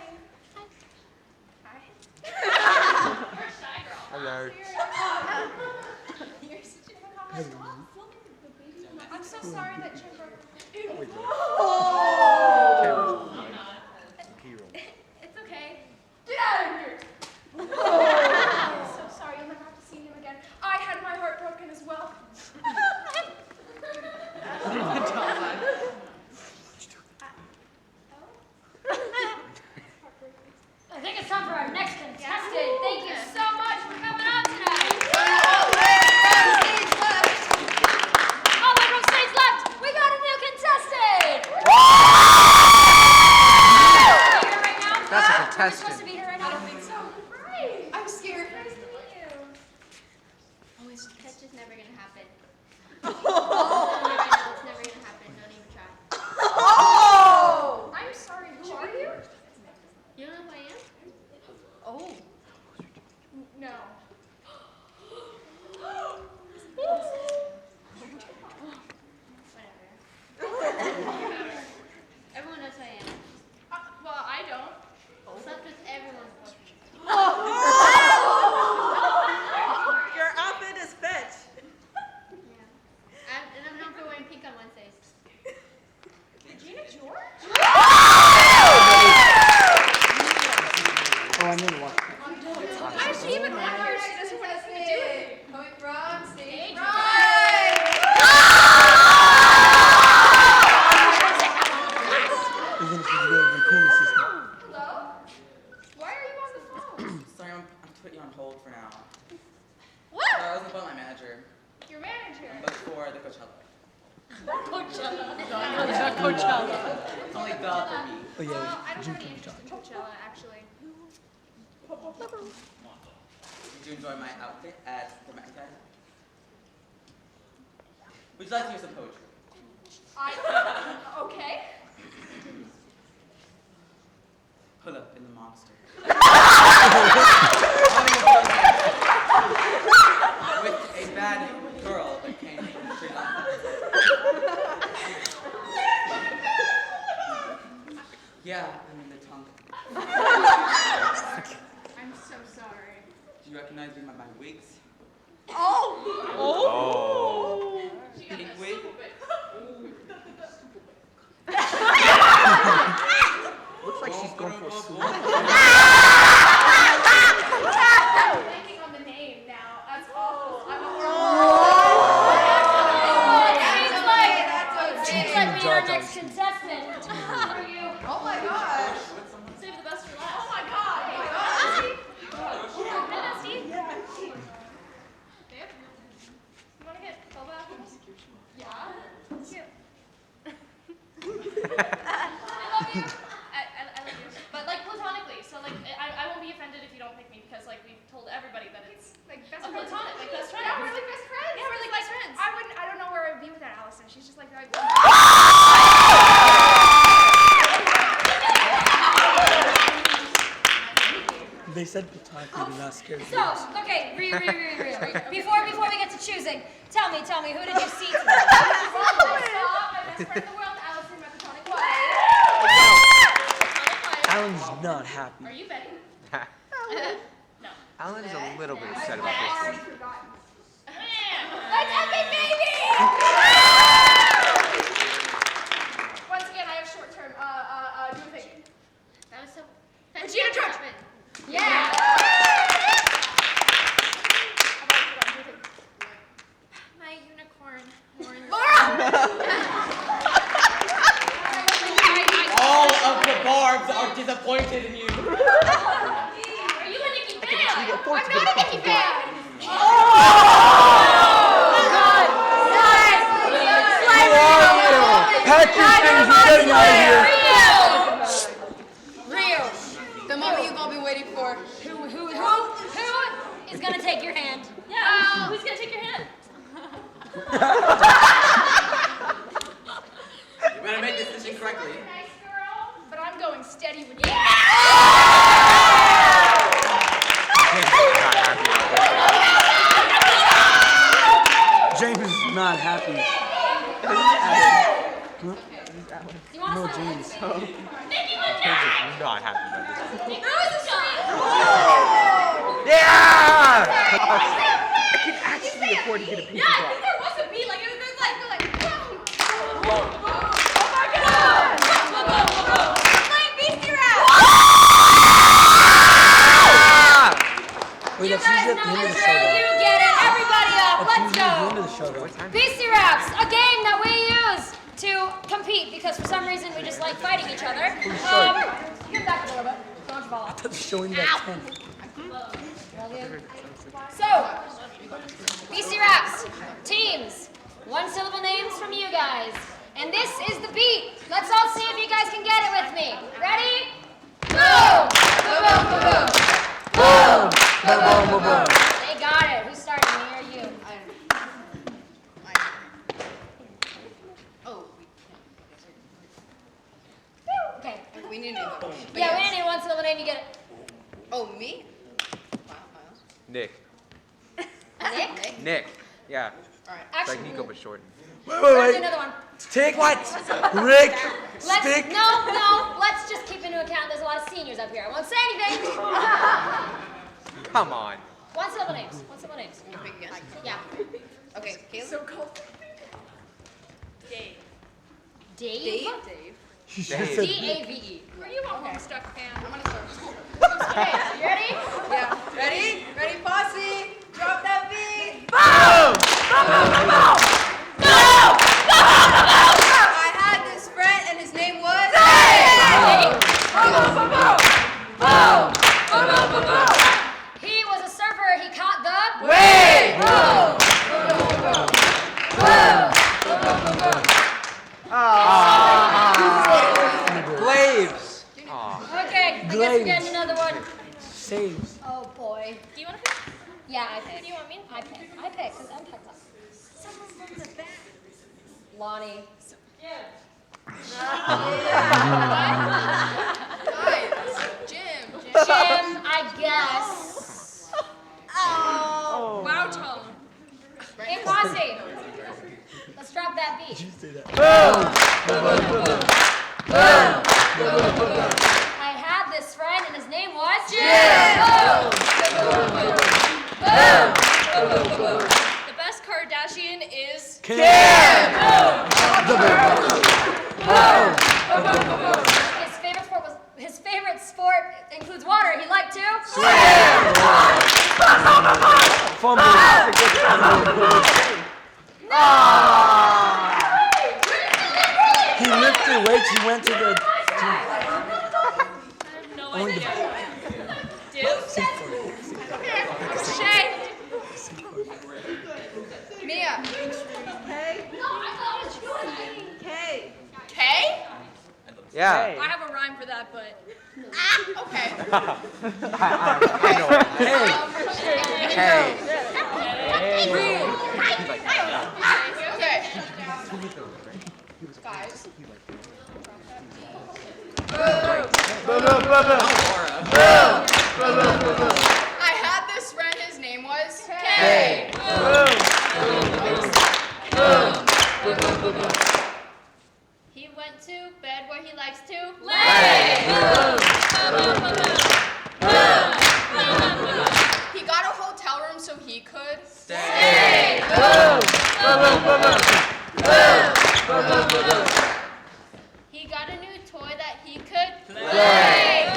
S11: Hi. You're a shy girl.
S12: Hello.
S11: You're such a I'm so sorry that Jim broke. It's okay. Get out of here. I'm so sorry. You'll never have to see him again. I had my heart broken as well.
S5: I think it's time for our next contestant. Thank you so much for coming out tonight. All the way from stage left, we got a new contestant. Are you here right now?
S12: That's a
S5: Are we
S12: contestant.
S5: supposed to be here right now?
S11: I don't think so. Right.
S10: I'm scared.
S11: Nice to meet you.
S2: That's just never gonna happen. It's never gonna happen. Don't even try.
S10: Oh!
S11: I'm sorry. Who are you?
S2: You don't know who I am?
S10: Oh.
S11: No.
S2: Whatever. Everyone knows who I am.
S11: Well, I don't.
S2: Slept with everyone's boyfriend.
S6: Your outfit is fit.
S2: Yeah. And I'm known for wearing pink on Wednesdays.
S11: Regina George?
S12: Oh, I know what.
S11: Why is she even on here? She doesn't want us to do it.
S10: Coming from stage
S11: Right.
S10: right.
S12: Even if she's wearing the coolest system.
S11: Hello? Why are you on the phone?
S7: Sorry, I'm putting you on hold for now.
S11: What?
S7: I was gonna phone my manager.
S11: Your manager.
S7: But for the Coachella.
S5: Coachella.
S7: It's only duh for me.
S12: Oh, yeah.
S11: I don't have any interest in Coachella, actually.
S7: Did you enjoy my outfit at the Met? Would you like to hear some poetry?
S11: Okay.
S7: Pull up in the monster. With a bad girl that came from Sri Lanka. Yeah, I'm in the tongue.
S11: I'm so sorry.
S7: Do you recognize me by my wigs?
S11: Oh!
S7: Pink wig?
S12: Looks like she's going for a swoop.
S11: I'm blanking on the name now. That's awful. I'm a
S5: Seems like we need our next contestant. For you.
S10: Oh my gosh.
S11: Save the best for last. Oh my god. Oh my god. Steve? Yeah. Babe? You want to get boba apples? Yeah. Cute. I love you. I love you. But like platonically, so like I won't be offended if you don't pick me because like we've told everybody that it's like best friends. Platonic, like best friends. Yeah, we're like best friends. Yeah, we're like best friends. I don't know where I would be without Allison. She's just like
S12: They said platonically do not scare you.
S5: So, okay, real. Before we get to choosing, tell me, who did you see today?
S11: I saw my best friend in the world, Allison, my platonic wife.
S12: Alan's not happy.
S11: Are you betting? No.
S14: Alan is a little bit upset about
S11: I've
S14: this
S11: already
S14: one.
S11: forgotten. Let's epic baby! Once again, I have short
S2: That was so
S11: Regina George.
S5: Yeah.
S2: My unicorn.
S7: All of the barbs are disappointed in you.
S2: Are you a Nicki fan? I'm not a Nicki fan.
S12: Pack your things, we're getting out of here.
S10: Rio, the moment you've all been waiting for.
S5: Who is gonna take your hand?
S11: Yeah. Who's gonna take your hand?
S7: You better make this decision correctly.
S11: Nice girl, but I'm going steady with you.
S12: James is not happy. No, James.
S11: Nicki went down.
S14: I'm not happy about this.
S11: Who is the shot?
S14: Yeah! I can actually afford to get a pizza
S11: Yeah, I
S14: box.
S11: think there was a beat. Like it was like,
S6: Oh my God!
S11: playing Beastie Rap.
S12: Wait,
S5: You
S12: that's
S5: guys
S12: usually at
S5: know
S12: the end
S5: the
S12: of the
S5: drill.
S12: show, though.
S5: You get it. Everybody up.
S12: That's
S5: Let's
S12: usually at the end
S5: go.
S12: of the show, though.
S5: Beastie Raps, a game that we use to compete because for some reason we just like fighting each other. Get back a little bit. Don't fall off.
S12: That's showing that 10.
S5: So, Beastie Raps, teams, one syllable names from you guys. And this is the beat. Let's all see if you guys can get it with me. Ready? Boom! Boom, boom, boom, boom.
S12: Boom! Boom, boom, boom, boom.
S5: They got it. Who's starting, me or you? Okay.
S10: We need to do that.
S5: Yeah, we need one syllable name. You get it.
S10: Oh, me? Wow,
S14: Nick.
S5: Nick?
S14: Nick. Yeah.
S10: All right.
S14: It's
S5: Actually,
S14: like Nico, but short.
S12: Wait,
S5: let's do
S12: wait, wait.
S5: another one.
S12: Take what? Rick,
S5: Let's,
S12: stick.
S5: no. Let's just keep into account there's a lot of seniors up here. I won't say anything.
S14: Come on.
S5: One syllable names. One syllable names.
S10: Pick again.
S5: Yeah.
S10: Okay, Caleb.
S6: So cold.
S11: Dave.
S5: Dave?
S10: Dave.
S12: She should have said
S5: D-A-V-E.
S11: Are you a Homestuck fan?
S10: I'm gonna start.
S5: Okay, you ready?
S10: Yeah. Ready? Ready, posse? Drop that beat.
S12: boom! Boom, boom, boom, boom!
S10: I had this friend and his name was
S5: Dave!
S12: Boom, boom, boom, boom! Boom! Boom, boom, boom, boom!
S5: He was a surfer. He caught the
S12: Wave!
S5: Boom!
S14: Glaves.
S5: Okay, I guess we're getting another one.
S12: Saves.
S5: Oh boy.
S11: Do you want to pick?
S5: Yeah, I pick.
S11: Do you want me?
S5: I pick, because I'm picked up.
S6: Someone from the back.
S5: Lonnie.
S10: Guys. Jim.
S5: Jim, I guess.
S11: Oh. Wow, Tom.
S5: Hey, Posse. Let's drop that beat. I had this friend and his name was Jim.
S11: The best Kardashian is
S12: Kim!
S5: His favorite sport includes water. He liked to
S12: Fumble. He lifted weights. He went to the.
S11: no
S12: Only
S11: idea.
S12: the.
S11: Dude? Shay.
S10: Mia.
S6: Hey.
S5: No, I thought it was you.
S6: Hey.
S10: Kay?
S14: Yeah.
S11: I have a rhyme for that, but.
S10: Okay.
S14: I know it. Hey.
S10: Okay. Guys. I had this friend, his name was Kay.
S2: He went to bed where he likes to
S5: Lay.
S10: He got a hotel room so he could
S5: Stay.
S2: He got a new toy that he could
S5: Play.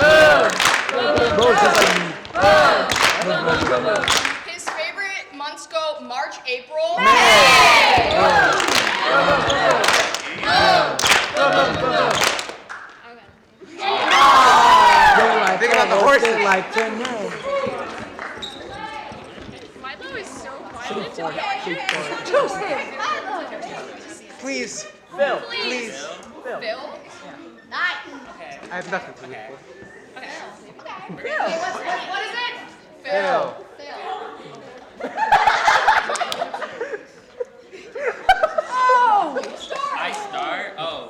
S4: His favorite months go March, April.
S12: Think about the horses. Like to know.
S4: Milo is so
S14: Please, Phil. Please.
S4: Phil?
S5: Nice.
S14: I have nothing to live for.
S5: Okay, what is it?
S14: Phil.
S8: I start? Oh.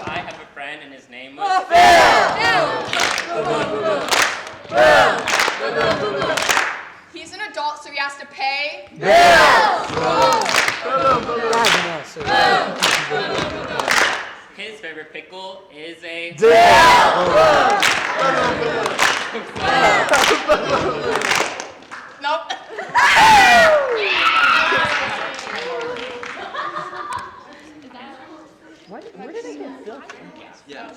S8: I have a friend and his name was
S4: He's an adult, so he has to pay.
S8: His favorite pickle is a
S4: Nope.
S14: Where did I get Phil from?
S7: Yeah.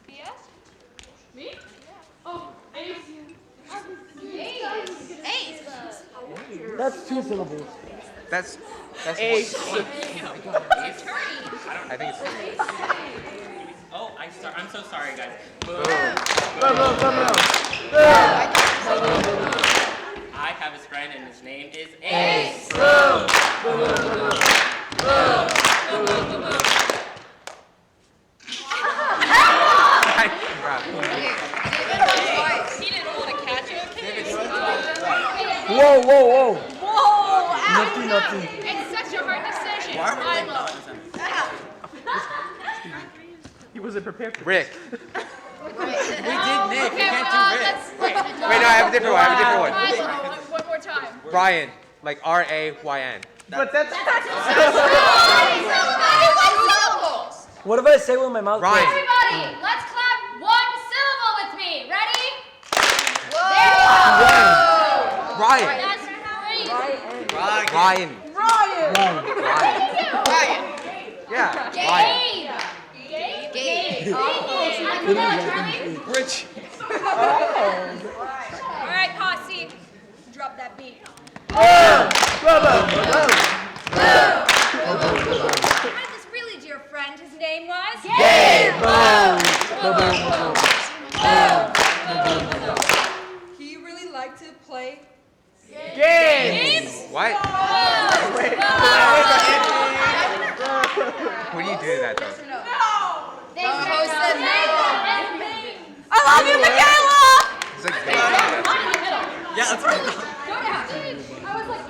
S11: BS? Me? Oh, Ace.
S12: That's 2 syllables.
S14: That's
S12: Ace.
S14: I think it's
S8: Oh, I start. I'm so sorry, guys. I have his friend and his name is Ace.
S4: He didn't want to catch him.
S12: Whoa, whoa, whoa.
S11: Whoa!
S12: Nothing.
S11: It's such a hard decision.
S7: Why are we playing
S11: Milo.
S14: He wasn't prepared for
S7: Rick. We did Nick. We can't do Rick.
S14: Wait, no, I have a different one.
S11: Milo, one more time.
S14: Brian, like R-A-Y-N.
S12: But that's
S4: Syllables.
S12: what if I say with my mouth?
S14: Ryan.
S5: Everybody, let's clap one syllable with me. Ready?
S14: Ryan.
S5: That's great.
S14: Ryan. Yeah. Ryan.
S5: Gabe.
S7: Rich.
S11: All right, posse. Drop that beat.
S5: I had this really dear friend. His name was
S10: He really liked to play.
S12: Games.
S14: What? What do you do to that though?
S11: I love you, Michaela!
S14: It's like
S7: Yeah, let's go.
S5: I was like,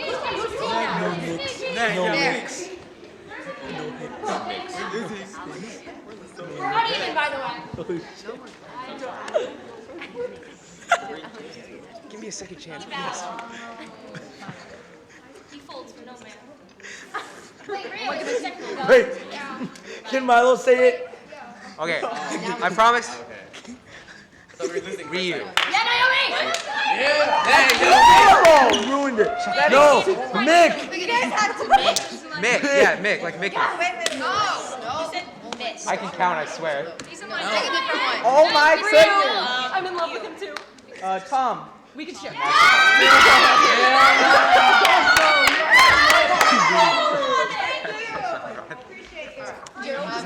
S5: we're uneven, by the way.
S14: Give me a second chance,
S11: He folds for no man.
S5: Wait, really?
S12: Wait. Can Milo say it?
S14: Okay, I promise. Ryu.
S5: Yeah, Naomi!
S12: Oh, ruined it. No, Mick.
S14: Mick, yeah, Mick, like Mickey.
S6: No.
S14: I can count, I swear.
S12: Oh my goodness.
S11: I'm in love with him too.
S12: Tom.
S11: We can share.
S10: He's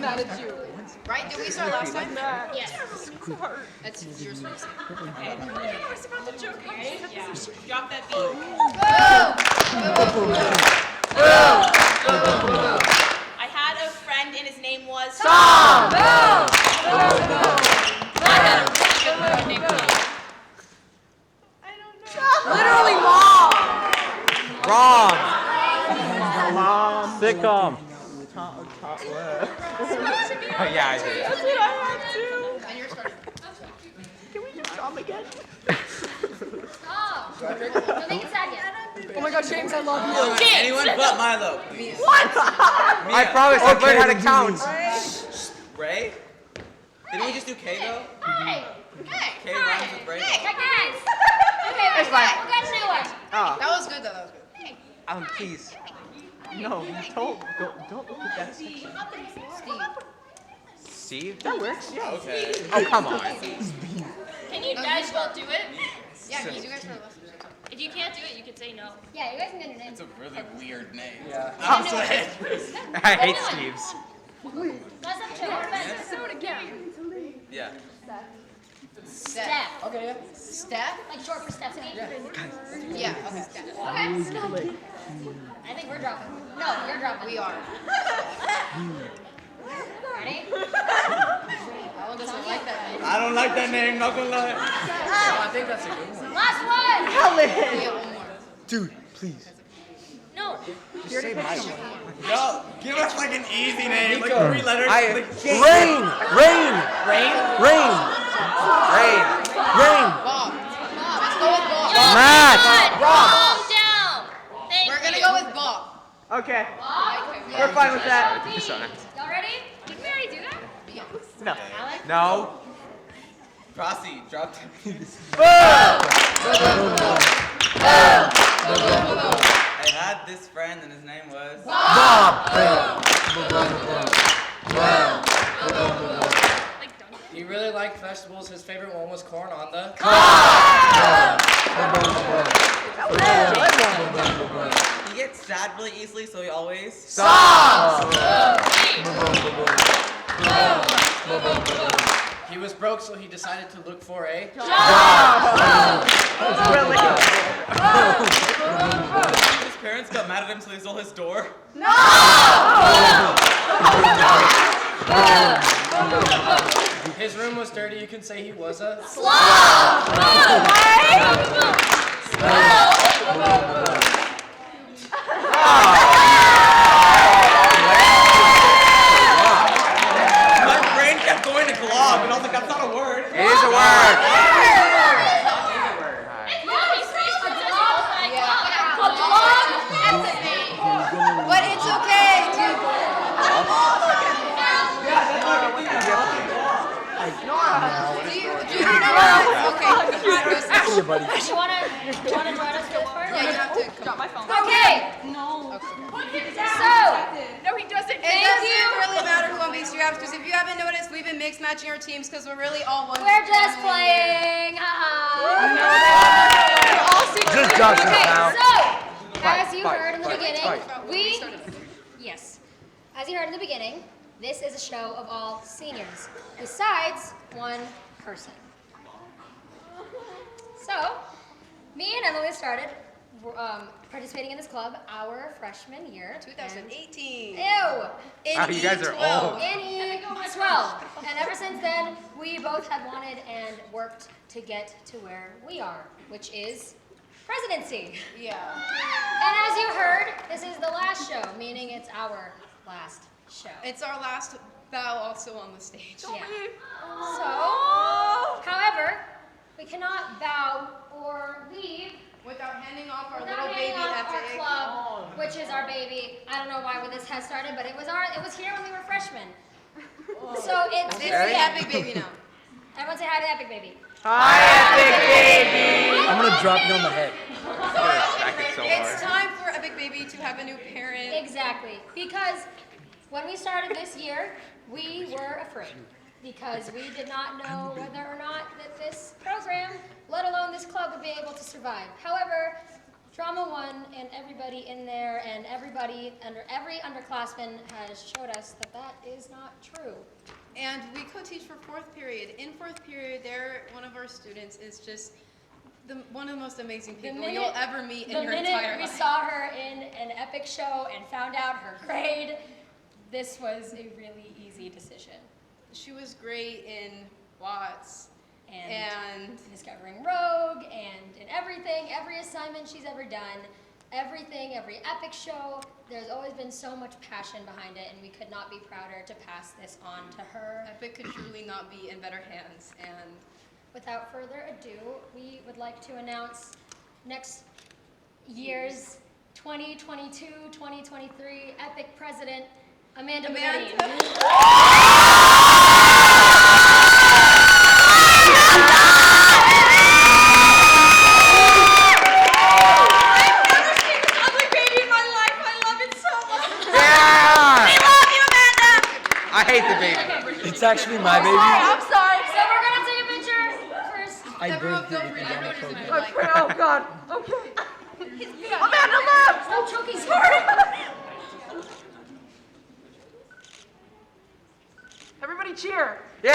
S10: mad at you.
S4: Right? Did we start last time?
S11: Yes.
S4: That's yours first.
S11: What's about the joke?
S13: Drop that beat. I had a friend and his name was
S12: Tom.
S10: Literally wrong.
S14: Wrong.
S12: Sitcom.
S14: Oh, yeah, I did.
S11: That's what I have too.
S4: And yours started.
S11: Can we do Tom again?
S5: Stop. Don't make it sad yet.
S10: Oh my God, James, I love you.
S7: Anyone but Milo, please.
S11: What?
S14: I promise I've learned how to count.
S7: Ray? Didn't we just do K though?
S5: Hey.
S7: K rhymes with Ray.
S5: Hey, guys. Okay, we'll get a new one.
S4: That was good though. That was good.
S14: Please.
S12: No, don't look at that section.
S14: Steve?
S12: That works, yeah.
S8: Okay.
S14: Oh, come on.
S11: Can you guys all do it?
S4: Yeah, can you do guys for the lessons?
S11: If you can't do it, you can say no.
S2: Yeah, you guys can get your name.
S8: It's a really weird name.
S9: Yeah.
S8: I'm sorry.
S14: I hate Steve's.
S2: Let's have a show.
S11: So again.
S8: Yeah.
S2: Steph.
S9: Okay, yeah.
S4: Steph?
S2: Like short for Stephanie?
S4: Yeah, okay. Steph.
S2: Okay. I think we're dropping. No, you're dropping.
S4: We are.
S2: Ready?
S4: Alan doesn't like that name.
S7: I don't like that name, not gonna lie.
S9: Oh, I think that's a good one.
S2: Last one!
S4: Yeah, one more.
S12: Dude, please.
S2: No.
S12: Just say Mike.
S7: Yo, give us like an easy name, like
S9: Nico.
S7: 3 letters.
S14: I-
S7: like,
S12: Rain! Rain!
S9: Rain?
S12: Rain!
S14: Rain.
S12: Rain!
S4: Bob. Let's go with Bob.
S14: Matt.
S11: Calm down. Thank
S4: We're gonna
S11: you.
S4: go with Bob.
S12: Okay.
S4: Okay,
S12: We're fine with that.
S2: Y'all ready?
S11: Didn't we already do that?
S12: No.
S2: Alex?
S14: No.
S7: Crossy, drop I had this friend and his name was
S9: He really liked vegetables. His favorite one was corn on the
S7: He gets sad really easily, so he always
S9: He was broke, so he decided to look for a
S7: His parents got mad at him, so they stole his door.
S9: His room was dirty. You can say he was a
S7: My brain kept going to glob, and I was like, that's not a word.
S14: It is a word.
S4: But it's okay, dude. Do you know what? Okay.
S12: Here, buddy.
S2: Do you wanna join us for this part?
S4: Yeah, you have to drop my phone.
S2: Okay.
S11: No.
S2: So,
S11: No, he doesn't.
S4: It doesn't really matter who unbeats you have, because if you haven't noticed, we've been mixed matching our teams because we're really all one.
S2: we're just playing. Haha.
S12: Just judge us
S2: Okay,
S12: now.
S2: so, as you
S14: fight,
S2: heard in the
S14: fight,
S2: beginning,
S14: fight.
S2: yes, as you heard in the beginning, this is a show of all seniors, besides one person. So, me and Emily started participating in this club our freshman year.
S4: 2018.
S2: Ew!
S14: Wow, you guys are old.
S2: In E12. And ever since then, we both have wanted and worked to get to where we are, which is presidency.
S4: Yeah.
S2: And as you heard, this is the last show, meaning it's our last show.
S4: It's our last bow also on the stage.
S2: Yeah. So, however, we cannot bow or leave
S4: Without handing off our
S2: without
S4: little
S2: handing
S4: baby
S2: off our
S4: epic.
S2: club, which is our baby. I don't know why this has started, but it was here when we were freshmen. So it's
S4: It's the epic baby now.
S2: Everyone say hi to the epic baby.
S12: I'm gonna drop you on the head.
S4: It's time for epic baby to have a new parent.
S2: Exactly. Because when we started this year, we were afraid. Because we did not know whether or not that this program, let alone this club, would be able to survive. However, Drama 1 and everybody in there and every underclassman has showed us that that is not true.
S4: And we co-teach for 4th period. In 4th period, one of our students is just one of the most amazing people you'll ever meet in your entire life.
S2: The minute we saw her in an epic show and found out her grade, this was a really easy decision.
S4: She was great in Watts and
S2: Discovering Rogue and in everything, every assignment she's ever done, every epic show, there's always been so much passion behind it, and we could not be prouder to pass this on to her.
S4: Epic could truly not be in better hands. And
S2: without further ado, we would like to announce next year's 2022-2023 epic president, Amanda Medellin.
S14: I hate the baby.
S12: It's It's actually my baby.
S6: I'm sorry.
S2: So we're gonna take a picture first.
S12: I
S10: Everyone
S12: birthed
S10: feel
S12: it.
S10: free.
S12: It's on the
S10: Everyone is
S12: program.
S10: my
S6: Oh God. Okay. Amanda left.
S2: Stop choking. Sorry.
S6: Everybody cheer.
S12: This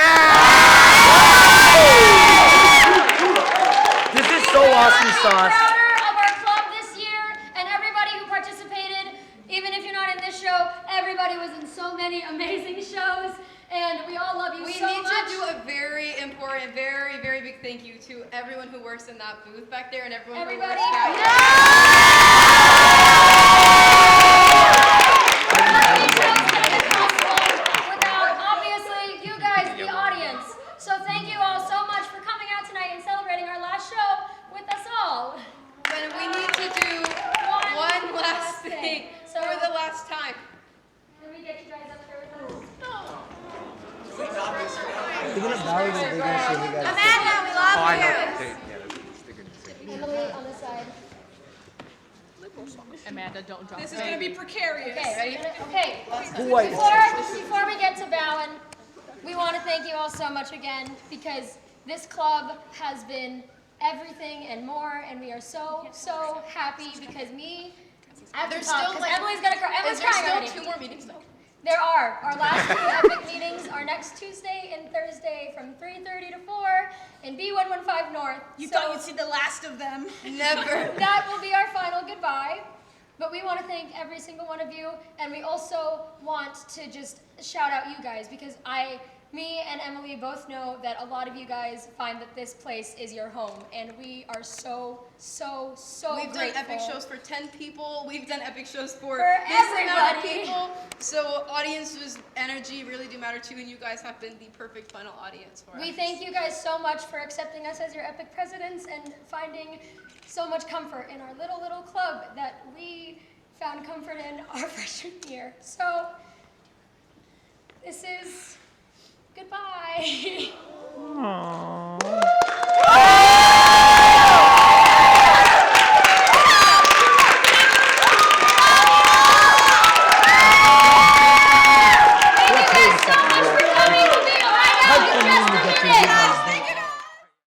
S12: is so awesome, Sauce.
S2: Prouder of our club this year and everybody who participated. Even if you're not in this show, everybody was in so many amazing shows, and we all love you
S10: We
S2: so
S10: need
S2: much.
S10: to do a very important, very, very big thank you to everyone who works in that booth back there and everyone
S2: Everybody.
S10: who works back there.
S2: Without, obviously, you guys, the audience. So thank you all so much for coming out tonight and celebrating our last show with us all.
S10: And we need to do one last thing
S2: So,
S10: for the last time.
S2: can we get you guys up there with us?
S12: They're gonna bow when they're gonna say, hey guys.
S6: Amanda, we love
S3: Oh, I
S6: you.
S3: know. They're gonna say.
S2: Emily on this side.
S11: Amanda, don't drop
S13: This is gonna be precarious.
S2: Okay, okay.
S12: White.
S2: Before we get to bowing, we want to thank you all so much again because this club has been everything and more, and we are so, so happy because me, I have to
S10: There's
S2: talk,
S10: still
S2: 'cause
S10: like,
S2: Emily's gonna cry. Emily's
S10: is there
S2: crying
S10: still
S2: already.
S10: 2 more meetings though?
S2: There are. Our last 2 epic meetings are next Tuesday and Thursday from 3:30 to 4 in B115 North.
S13: You
S2: So
S13: thought you'd see the last of them.
S10: Never.
S2: that will be our final goodbye. But we want to thank every single one of you, and we also want to just shout out you guys because me and Emily both know that a lot of you guys find that this place is your home, and we are so, so, so
S10: We've
S2: grateful.
S10: done epic shows for 10 people. We've done epic shows for
S2: For
S10: this amount of
S2: everybody.
S10: people. So audiences, energy really do matter too, and you guys have been the perfect final audience for us.
S2: We thank you guys so much for accepting us as your epic presidents and finding so much comfort in our little club that we found comfort in our freshman year. So this is goodbye.
S3: Aww.